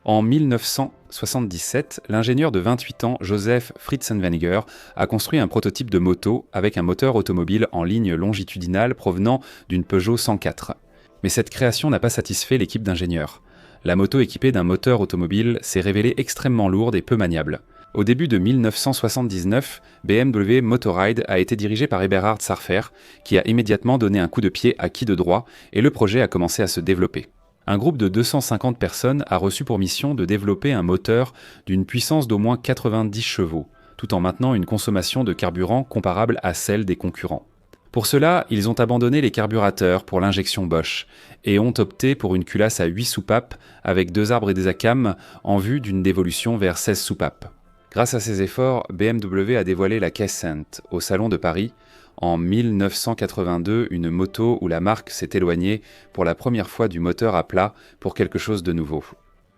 En 1977, l'ingénieur de 28 ans Joseph Fritzenwenger a construit un prototype de moto avec un moteur automobile en ligne longitudinale provenant d'une Peugeot 104. Mais cette création n'a pas satisfait l'équipe d'ingénieurs. La moto équipée d'un moteur automobile s'est révélée extrêmement lourde et peu maniable. Au début de 1979, BMW Motorride a été dirigé par Eberhard Sarfer, qui a immédiatement donné un coup de pied à qui de droit, et le projet a commencé à se développer. Un groupe de 250 personnes a reçu pour mission de développer un moteur d'une puissance d'au moins 90 chevaux, tout en maintenant une consommation de carburant comparable à celle des concurrents. Pour cela, ils ont abandonné les carburateurs pour l'injection Bosch et ont opté pour une culasse à 8 soupapes avec 2 arbres et des ACAM en vue d'une dévolution vers 16 soupapes. Grâce à ces efforts, BMW a dévoilé la K-Cent au Salon de Paris. En 1982, une moto où la marque s'est éloignée pour la première fois du moteur à plat pour quelque chose de nouveau.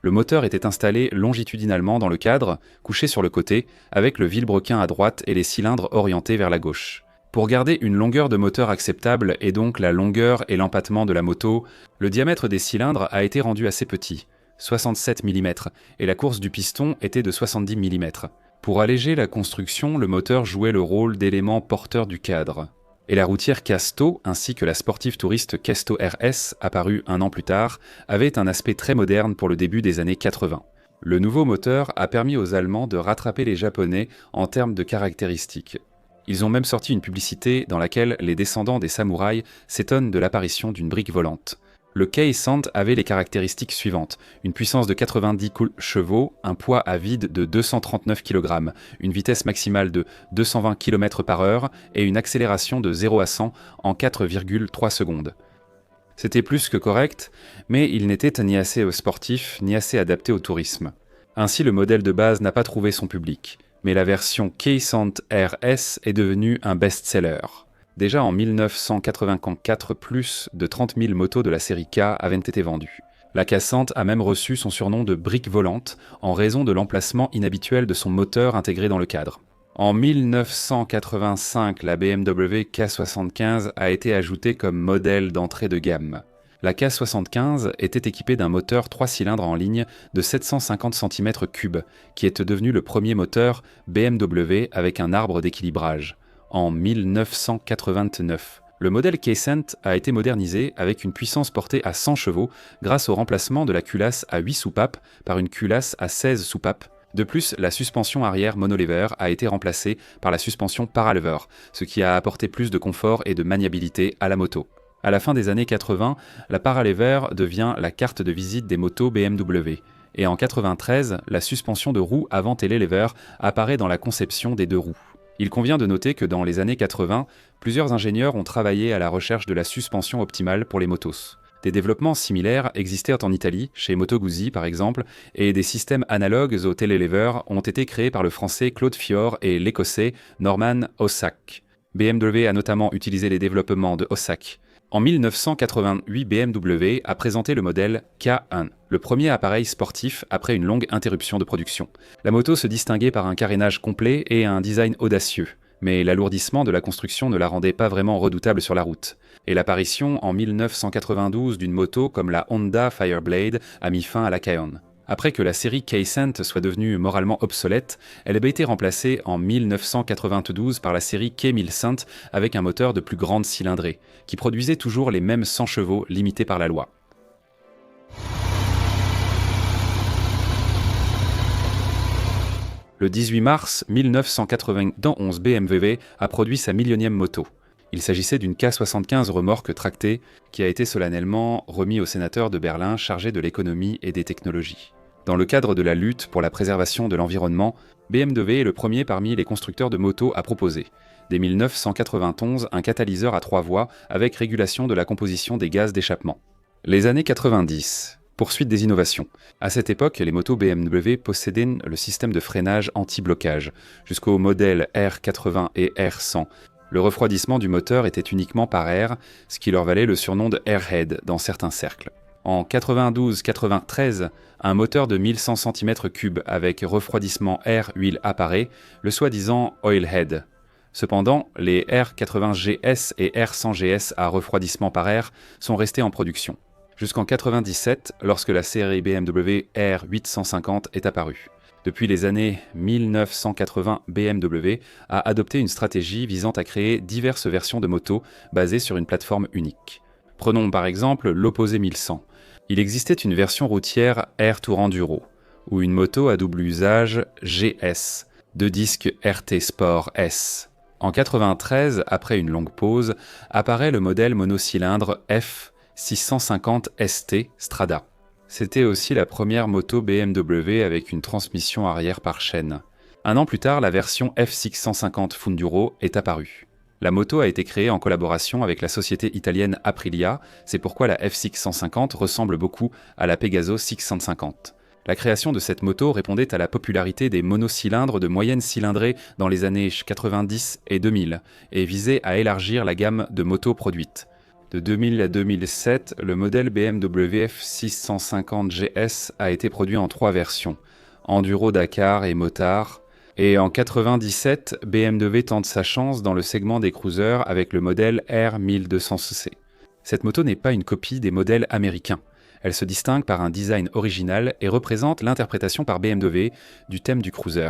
Le moteur était installé longitudinalement dans le cadre, couché sur le côté, avec le vilebrequin à droite et les cylindres orientés vers la gauche. Pour garder une longueur de moteur acceptable et donc la longueur et l'empattement de la moto, le diamètre des cylindres a été rendu assez petit, 67 mm, et la course du piston était de 70 mm. Pour alléger la construction, le moteur jouait le rôle d'élément porteur du cadre. Et la routière Casto, ainsi que la sportive touriste Kesto RS, apparue un an plus tard, avait un aspect très moderne pour le début des années 80. Le nouveau moteur a permis aux Allemands de rattraper les Japonais en termes de caractéristiques. Ils ont même sorti une publicité dans laquelle les descendants des samouraïs s'étonnent de l'apparition d'une brique volante. Le K-Cent avait les caractéristiques suivantes: une puissance de 90 chevaux, un poids à vide de 239 kg, une vitesse maximale de 220 km/h et une accélération de 0 à 100 en 4,3 secondes. C'était plus que correct, mais il n'était ni assez sportif ni assez adapté au tourisme. Ainsi, le modèle de base n'a pas trouvé son public, mais la version K-Cent RS est devenue un best-seller. Déjà en 1984, plus de 30 000 motos de la série K avaient été vendues. La K-Cent a même reçu son surnom de brique volante en raison de l'emplacement inhabituel de son moteur intégré dans le cadre. En 1985, la BMW K75 a été ajoutée comme modèle d'entrée de gamme. La K75 était équipée d'un moteur 3 cylindres en ligne de 750 cm3, qui est devenu le premier moteur BMW avec un arbre d'équilibrage. En 1989, le modèle K-Cent a été modernisé avec une puissance portée à 100 chevaux grâce au remplacement de la culasse à 8 soupapes par une culasse à 16 soupapes. De plus, la suspension arrière monolever a été remplacée par la suspension paralever, ce qui a apporté plus de confort et de maniabilité à la moto. À la fin des années 80, la paralever devient la carte de visite des motos BMW. Et en 1993, la suspension de roues avant télélever apparaît dans la conception des deux roues. Il convient de noter que dans les années 80, plusieurs ingénieurs ont travaillé à la recherche de la suspension optimale pour les motos. Des développements similaires existaient en Italie, chez Moto Guzzi par exemple, et des systèmes analogues au télélever ont été créés par le français Claude Fior et l'écossais Norman Ossack. BMW a notamment utilisé les développements de Ossack. En 1988, BMW a présenté le modèle K1, le premier appareil sportif après une longue interruption de production. La moto se distinguait par un carénage complet et un design audacieux, mais l'alourdissement de la construction ne la rendait pas vraiment redoutable sur la route. Et l'apparition en 1992 d'une moto comme la Honda Fireblade a mis fin à la K1. Après que la série K-Cent soit devenue moralement obsolète, elle avait été remplacée en 1992 par la série K-1000 avec un moteur de plus grande cylindrée, qui produisait toujours les mêmes 100 chevaux limités par la loi. Le 18 mars 1991, BMW a produit sa millionième moto. Il s'agissait d'une K75 remorque tractée qui a été solennellement remis au sénateur de Berlin chargé de l'économie et des technologies. Dans le cadre de la lutte pour la préservation de l'environnement, BMW est le premier parmi les constructeurs de motos à proposer, dès 1991, un catalyseur à 3 voies avec régulation de la composition des gaz d'échappement. Les années 90. Poursuite des innovations. À cette époque, les motos BMW possédaient le système de freinage anti-blocage, jusqu'aux modèles R80 et R100. Le refroidissement du moteur était uniquement par air, ce qui leur valait le surnom de Airhead dans certains cercles. En 92-93, un moteur de 1100 cm3 avec refroidissement air-huile apparaît, le soi-disant Oilhead. Cependant, les R80GS et R100GS à refroidissement par air sont restés en production. Jusqu'en 97, lorsque la série BMW R850 est apparue. Depuis les années 1980, BMW a adopté une stratégie visant à créer diverses versions de motos basées sur une plateforme unique. Prenons par exemple l'Opposé 1100. Il existait une version routière Air Tour Enduro, ou une moto à double usage GS, 2 disques RT Sport S. En 93, après une longue pause, apparaît le modèle monocylindre F650 ST Strada. C'était aussi la première moto BMW avec une transmission arrière par chaîne. Un an plus tard, la version F650 Funduro est apparue. La moto a été créée en collaboration avec la société italienne Aprilia, c'est pourquoi la F650 ressemble beaucoup à la Pegaso 650. La création de cette moto répondait à la popularité des monocylindres de moyenne cylindrée dans les années 90 et 2000 et visait à élargir la gamme de motos produites. De 2000 à 2007, le modèle BMW F650 GS a été produit en 3 versions, Enduro Dakar et Motard. Et en 97, BMW tente sa chance dans le segment des cruisers avec le modèle R1200cc. Cette moto n'est pas une copie des modèles américains. Elle se distingue par un design original et représente l'interprétation par BMW du thème du cruiser.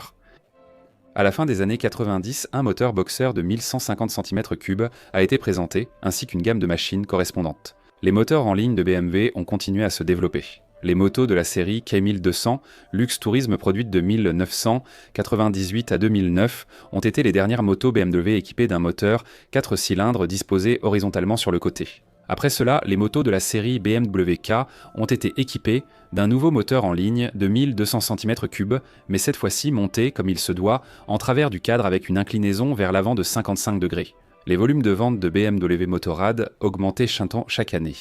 À la fin des années 90, un moteur boxer de 1150 cm3 a été présenté, ainsi qu'une gamme de machines correspondantes. Les moteurs en ligne de BMW ont continué à se développer. Les motos de la série K1200, Luxe Tourisme produite de 1998 à 2009, ont été les dernières motos BMW équipées d'un moteur 4 cylindres disposé horizontalement sur le côté. Après cela, les motos de la série BMW K ont été équipées d'un nouveau moteur en ligne de 1200 cm3, mais cette fois-ci monté, comme il se doit, en travers du cadre avec une inclinaison vers l'avant de 55 degrés. Les volumes de vente de BMW Motorrad augmentaient chaque année.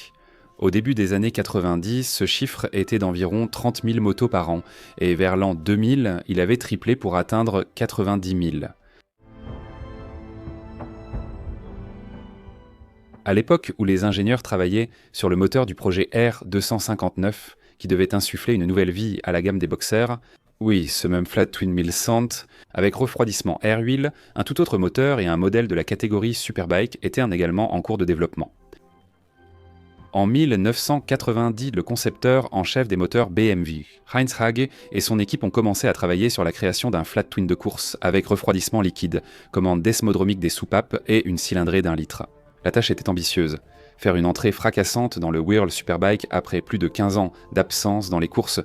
Au début des années 90, ce chiffre était d'environ 30 000 motos par an, et vers l'an 2000, il avait triplé pour atteindre 90 000. À l'époque où les ingénieurs travaillaient sur le moteur du projet R259, qui devait insuffler une nouvelle vie à la gamme des boxers, oui, ce même Flat Twin 1100, avec refroidissement air-huile, un tout autre moteur et un modèle de la catégorie Superbike étaient également en cours de développement. En 1990, le concepteur en chef des moteurs BMW, Heinz Hage, et son équipe ont commencé à travailler sur la création d'un Flat Twin de course avec refroidissement liquide, commande desmodromique des soupapes et une cylindrée d'1 litre. La tâche était ambitieuse. Faire une entrée fracassante dans le World Superbike après plus de 15 ans d'absence dans les courses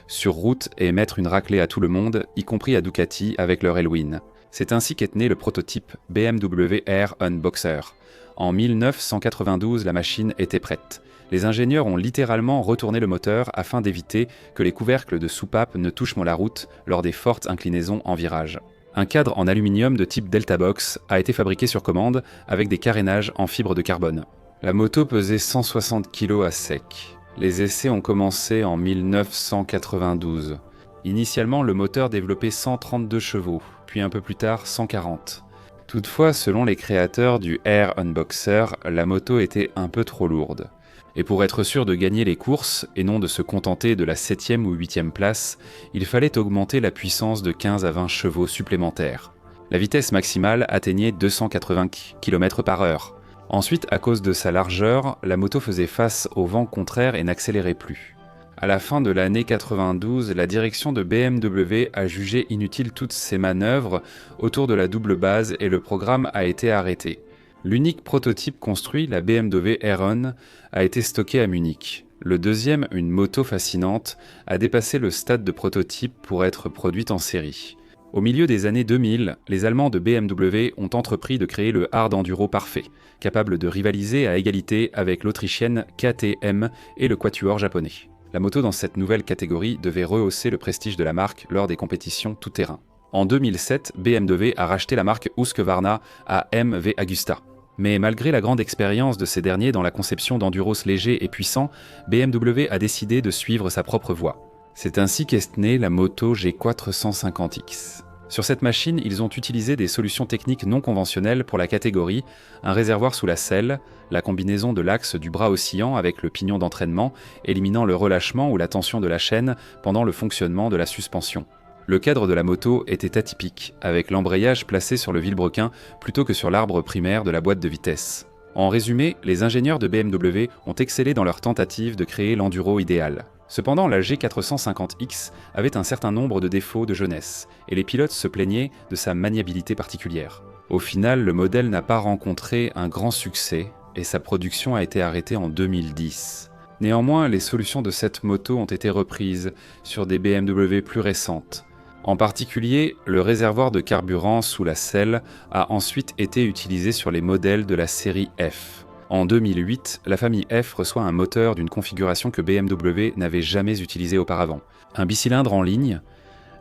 sur route et mettre une raclée à tout le monde, y compris à Ducati avec leur Elwin. C'est ainsi qu'est né le prototype BMW R1 Boxer. En 1992, la machine était prête. Les ingénieurs ont littéralement retourné le moteur afin d'éviter que les couvercles de soupape ne touchent la route lors des fortes inclinaisons en virage. Un cadre en aluminium de type Delta Box a été fabriqué sur commande avec des carénages en fibre de carbone. La moto pesait 160 kg à sec. Les essais ont commencé en 1992. Initialement, le moteur développait 132 chevaux, puis un peu plus tard 140. Toutefois, selon les créateurs du Air Unboxer, la moto était un peu trop lourde. Et pour être sûr de gagner les courses, et non de se contenter de la 7e ou 8e place, il fallait augmenter la puissance de 15 à 20 chevaux supplémentaires. La vitesse maximale atteignait 280 km/h. Ensuite, à cause de sa largeur, la moto faisait face au vent contraire et n'accélérait plus. À la fin de l'année 92, la direction de BMW a jugé inutile toutes ces manœuvres autour de la double base et le programme a été arrêté. L'unique prototype construit, la BMW Heron, a été stocké à Munich. Le deuxième, une moto fascinante, a dépassé le stade de prototype pour être produite en série. Au milieu des années 2000, les Allemands de BMW ont entrepris de créer le hard enduro parfait, capable de rivaliser à égalité avec l'autrichienne KTM et le quatuor japonais. La moto dans cette nouvelle catégorie devait rehausser le prestige de la marque lors des compétitions tout-terrain. En 2007, BMW a racheté la marque Husqvarna à MV Agusta. Mais malgré la grande expérience de ces derniers dans la conception d'enduros légers et puissants, BMW a décidé de suivre sa propre voie. C'est ainsi qu'est née la moto G450X. Sur cette machine, ils ont utilisé des solutions techniques non conventionnelles pour la catégorie, un réservoir sous la selle, la combinaison de l'axe du bras oscillant avec le pignon d'entraînement, éliminant le relâchement ou la tension de la chaîne pendant le fonctionnement de la suspension. Le cadre de la moto était atypique, avec l'embrayage placé sur le vilebrequin plutôt que sur l'arbre primaire de la boîte de vitesse. En résumé, les ingénieurs de BMW ont excellé dans leur tentative de créer l'enduro idéal. Cependant, la G450X avait un certain nombre de défauts de jeunesse, et les pilotes se plaignaient de sa maniabilité particulière. Au final, le modèle n'a pas rencontré un grand succès, et sa production a été arrêtée en 2010. Néanmoins, les solutions de cette moto ont été reprises sur des BMW plus récentes. En particulier, le réservoir de carburant sous la selle a ensuite été utilisé sur les modèles de la série F. En 2008, la famille F reçoit un moteur d'une configuration que BMW n'avait jamais utilisée auparavant. Un bicylindre en ligne,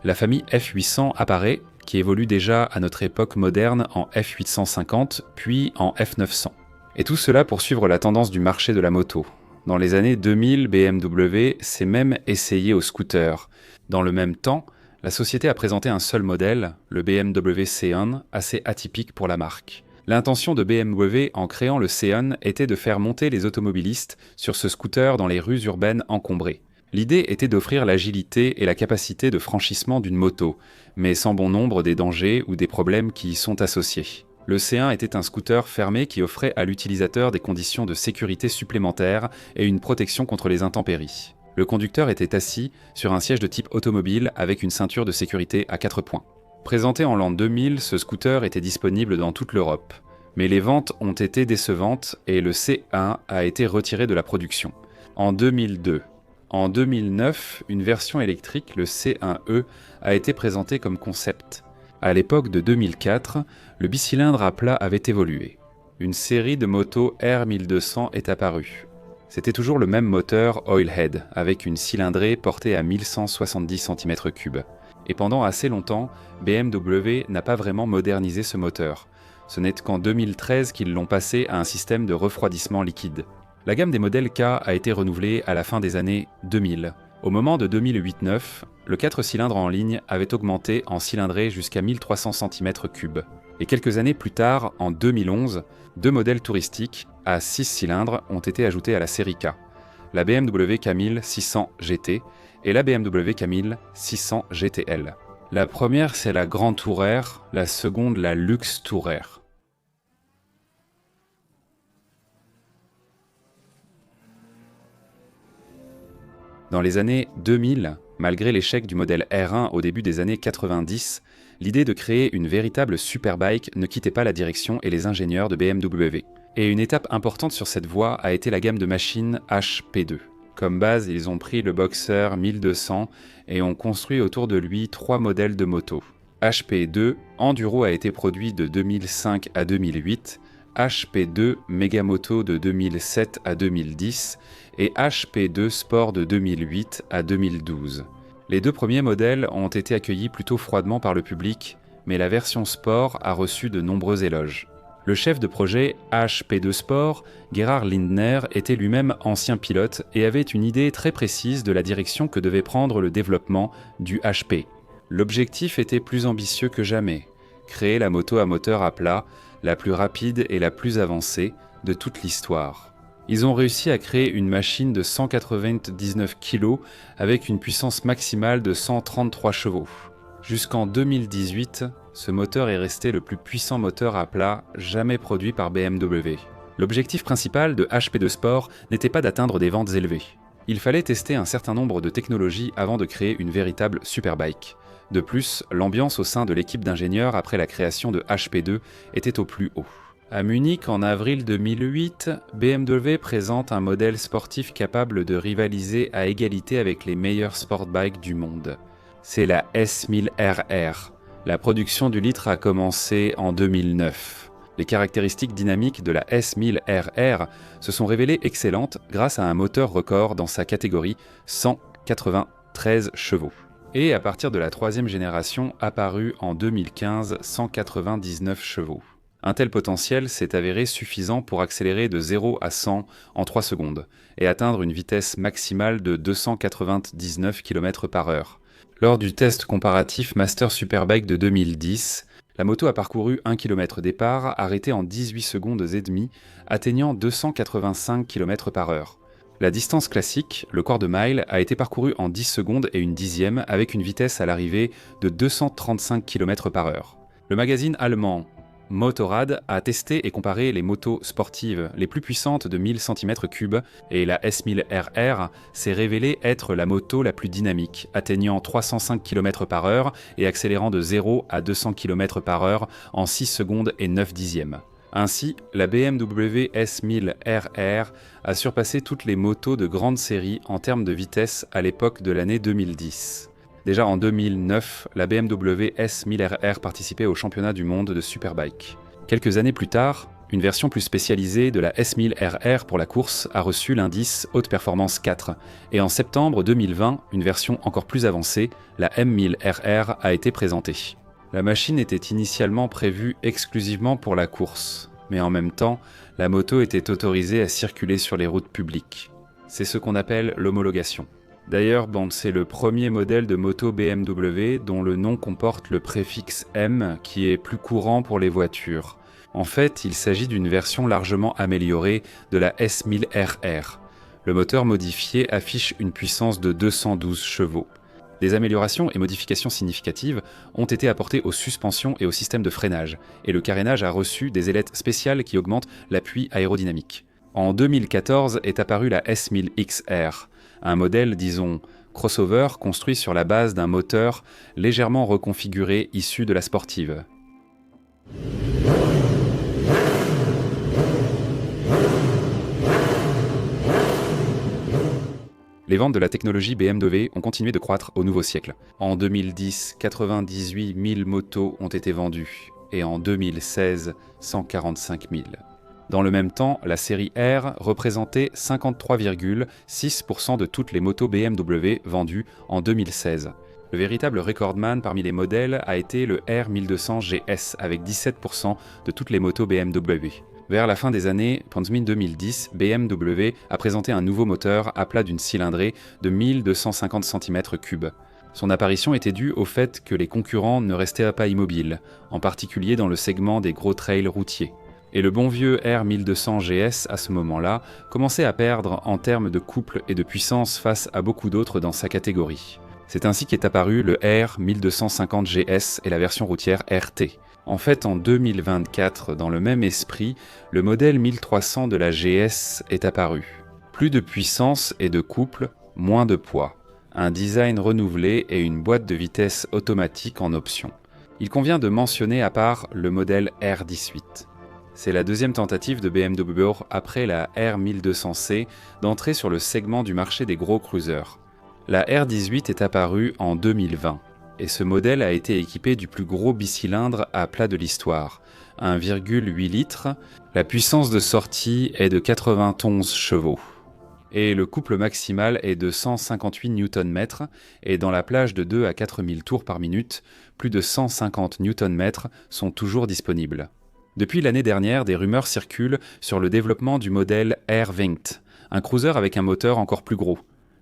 la famille F800 apparaît, qui évolue déjà à notre époque moderne en F850, puis en F900. Et tout cela pour suivre la tendance du marché de la moto. Dans les années 2000, BMW s'est même essayé au scooter. Dans le même temps, la société a présenté un seul modèle, le BMW Xeon, assez atypique pour la marque. L'intention de BMW en créant le Xeon était de faire monter les automobilistes sur ce scooter dans les rues urbaines encombrées. L'idée était d'offrir l'agilité et la capacité de franchissement d'une moto, mais sans bon nombre des dangers ou des problèmes qui y sont associés. Le C1 était un scooter fermé qui offrait à l'utilisateur des conditions de sécurité supplémentaires et une protection contre les intempéries. Le conducteur était assis sur un siège de type automobile avec une ceinture de sécurité à 4 points. Présenté en l'an 2000, ce scooter était disponible dans toute l'Europe. Mais les ventes ont été décevantes et le C1 a été retiré de la production. En 2002. En 2009, une version électrique, le C1E, a été présentée comme concept. À l'époque de 2004, le bicylindre à plat avait évolué. Une série de motos R1200 est apparue. C'était toujours le même moteur Oilhead, avec une cylindrée portée à 1170 cm3. Et pendant assez longtemps, BMW n'a pas vraiment modernisé ce moteur. Ce n'est qu'en 2013 qu'ils l'ont passé à un système de refroidissement liquide. La gamme des modèles K a été renouvelée à la fin des années 2000. Au moment de 2008-9, le 4 cylindres en ligne avait augmenté en cylindrée jusqu'à 1300 cm3. Et quelques années plus tard, en 2011, deux modèles touristiques à 6 cylindres ont été ajoutés à la série K. La BMW K1000 600 GT et la BMW K1000 600 GTL. La première, c'est la Grand Tourer, la seconde, la Luxe Tourer. Dans les années 2000, malgré l'échec du modèle R1 au début des années 90, l'idée de créer une véritable superbike ne quittait pas la direction et les ingénieurs de BMW. Et une étape importante sur cette voie a été la gamme de machines HP2. Comme base, ils ont pris le Boxer 1200 et ont construit autour de lui 3 modèles de motos. HP2 Enduro a été produit de 2005 à 2008, HP2 Megamoto de 2007 à 2010 et HP2 Sport de 2008 à 2012. Les deux premiers modèles ont été accueillis plutôt froidement par le public, mais la version Sport a reçu de nombreux éloges. Le chef de projet HP2 Sport, Gerhard Lindner, était lui-même ancien pilote et avait une idée très précise de la direction que devait prendre le développement du HP. L'objectif était plus ambitieux que jamais, créer la moto à moteur à plat, la plus rapide et la plus avancée de toute l'histoire. Ils ont réussi à créer une machine de 199 kg avec une puissance maximale de 133 chevaux. Jusqu'en 2018, ce moteur est resté le plus puissant moteur à plat jamais produit par BMW. L'objectif principal de HP2 Sport n'était pas d'atteindre des ventes élevées. Il fallait tester un certain nombre de technologies avant de créer une véritable superbike. De plus, l'ambiance au sein de l'équipe d'ingénieurs après la création de HP2 était au plus haut. À Munich, en avril 2008, BMW présente un modèle sportif capable de rivaliser à égalité avec les meilleurs sportbikes du monde. C'est la S1000RR. La production du litre a commencé en 2009. Les caractéristiques dynamiques de la S1000RR se sont révélées excellentes grâce à un moteur record dans sa catégorie, 193 chevaux. Et à partir de la troisième génération, apparue en 2015, 199 chevaux. Un tel potentiel s'est avéré suffisant pour accélérer de 0 à 100 en 3 secondes et atteindre une vitesse maximale de 299 km/h. Lors du test comparatif Master Superbike de 2010, la moto a parcouru 1 km départ, arrêté en 18 secondes et demie, atteignant 285 km/h. La distance classique, le quart de mile, a été parcourue en 10 secondes et une dixième avec une vitesse à l'arrivée de 235 km/h. Le magazine allemand Motorrad a testé et comparé les motos sportives les plus puissantes de 1000 cm3 et la S1000RR s'est révélée être la moto la plus dynamique, atteignant 305 km/h et accélérant de 0 à 200 km/h en 6 secondes et 9 dixièmes. Ainsi, la BMW S1000RR a surpassé toutes les motos de grande série en termes de vitesse à l'époque de l'année 2010. Déjà en 2009, la BMW S1000RR participait au championnat du monde de Superbike. Quelques années plus tard, une version plus spécialisée de la S1000RR pour la course a reçu l'indice Haute Performance 4. Et en septembre 2020, une version encore plus avancée, la M1000RR, a été présentée. La machine était initialement prévue exclusivement pour la course, mais en même temps, la moto était autorisée à circuler sur les routes publiques. C'est ce qu'on appelle l'homologation. D'ailleurs, c'est le premier modèle de moto BMW dont le nom comporte le préfixe M qui est plus courant pour les voitures. En fait, il s'agit d'une version largement améliorée de la S1000RR. Le moteur modifié affiche une puissance de 212 chevaux. Des améliorations et modifications significatives ont été apportées aux suspensions et au système de freinage, et le carénage a reçu des ailettes spéciales qui augmentent l'appui aérodynamique. En 2014 est apparue la S1000XR, un modèle, disons, crossover construit sur la base d'un moteur légèrement reconfiguré issu de la sportive. Les ventes de la technologie BMW ont continué de croître au nouveau siècle. En 2010, 98 000 motos ont été vendues, et en 2016, 145 000. Dans le même temps, la série R représentait 53,6% de toutes les motos BMW vendues en 2016. Le véritable recordman parmi les modèles a été le R1200 GS avec 17% de toutes les motos BMW. Vers la fin des années 2010, BMW a présenté un nouveau moteur à plat d'une cylindrée de 1250 cm3. Son apparition était due au fait que les concurrents ne restaient pas immobiles, en particulier dans le segment des gros trails routiers. Et le bon vieux R1200 GS, à ce moment-là, commençait à perdre en termes de couple et de puissance face à beaucoup d'autres dans sa catégorie. C'est ainsi qu'est apparu le R1250 GS et la version routière RT. En fait, en 2024, dans le même esprit, le modèle 1300 de la GS est apparu. Plus de puissance et de couple, moins de poids. Un design renouvelé et une boîte de vitesse automatique en option. Il convient de mentionner à part le modèle R18. C'est la deuxième tentative de BMW après la R1200C d'entrer sur le segment du marché des gros cruisers. La R18 est apparue en 2020 et ce modèle a été équipé du plus gros bicylindre à plat de l'histoire, 1,8 litres. La puissance de sortie est de 91 chevaux. et le couple maximal est de 158 Nm, et dans la plage de 2 à 4000 tours par minute, plus de 150 Nm sont toujours disponibles. Depuis l'année dernière, des rumeurs circulent sur le développement du modèle Air Winged, un cruiser avec un moteur encore plus gros.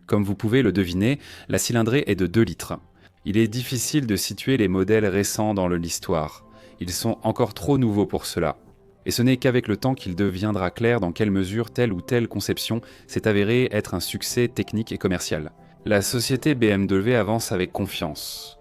Comme vous pouvez le deviner, la cylindrée est de 2 litres. Il est difficile de situer les modèles récents dans l'histoire. Ils sont encore trop nouveaux pour cela. Et ce n'est qu'avec le temps qu'il deviendra clair dans quelle mesure telle ou telle conception s'est avérée être un succès technique et commercial. La société BMW avance avec confiance.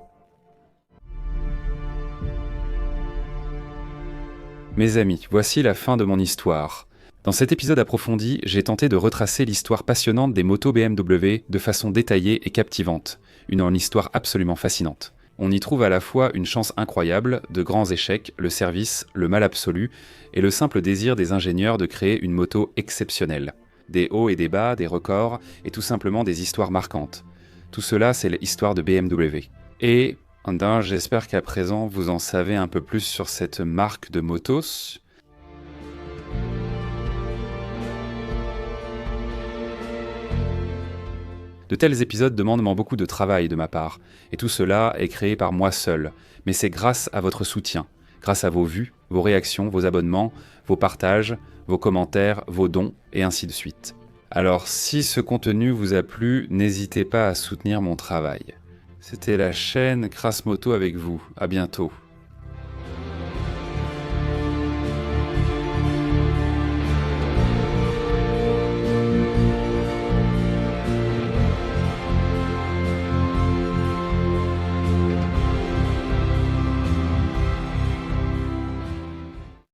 Mes amis, voici la fin de mon histoire. Dans cet épisode approfondi, j'ai tenté de retracer l'histoire passionnante des motos BMW de façon détaillée et captivante. Une histoire absolument fascinante. On y trouve à la fois une chance incroyable, de grands échecs, le service, le mal absolu, et le simple désir des ingénieurs de créer une moto exceptionnelle. Des hauts et des bas, des records, et tout simplement des histoires marquantes. Tout cela, c'est l'histoire de BMW. Et j'espère qu'à présent, vous en savez un peu plus sur cette marque de motos. De tels épisodes demandent beaucoup de travail de ma part, et tout cela est créé par moi seul, mais c'est grâce à votre soutien, grâce à vos vues, vos réactions, vos abonnements, vos partages, vos commentaires, vos dons, et ainsi de suite. Alors si ce contenu vous a plu, n'hésitez pas à soutenir mon travail. C'était la chaîne Crass Moto avec vous, à bientôt.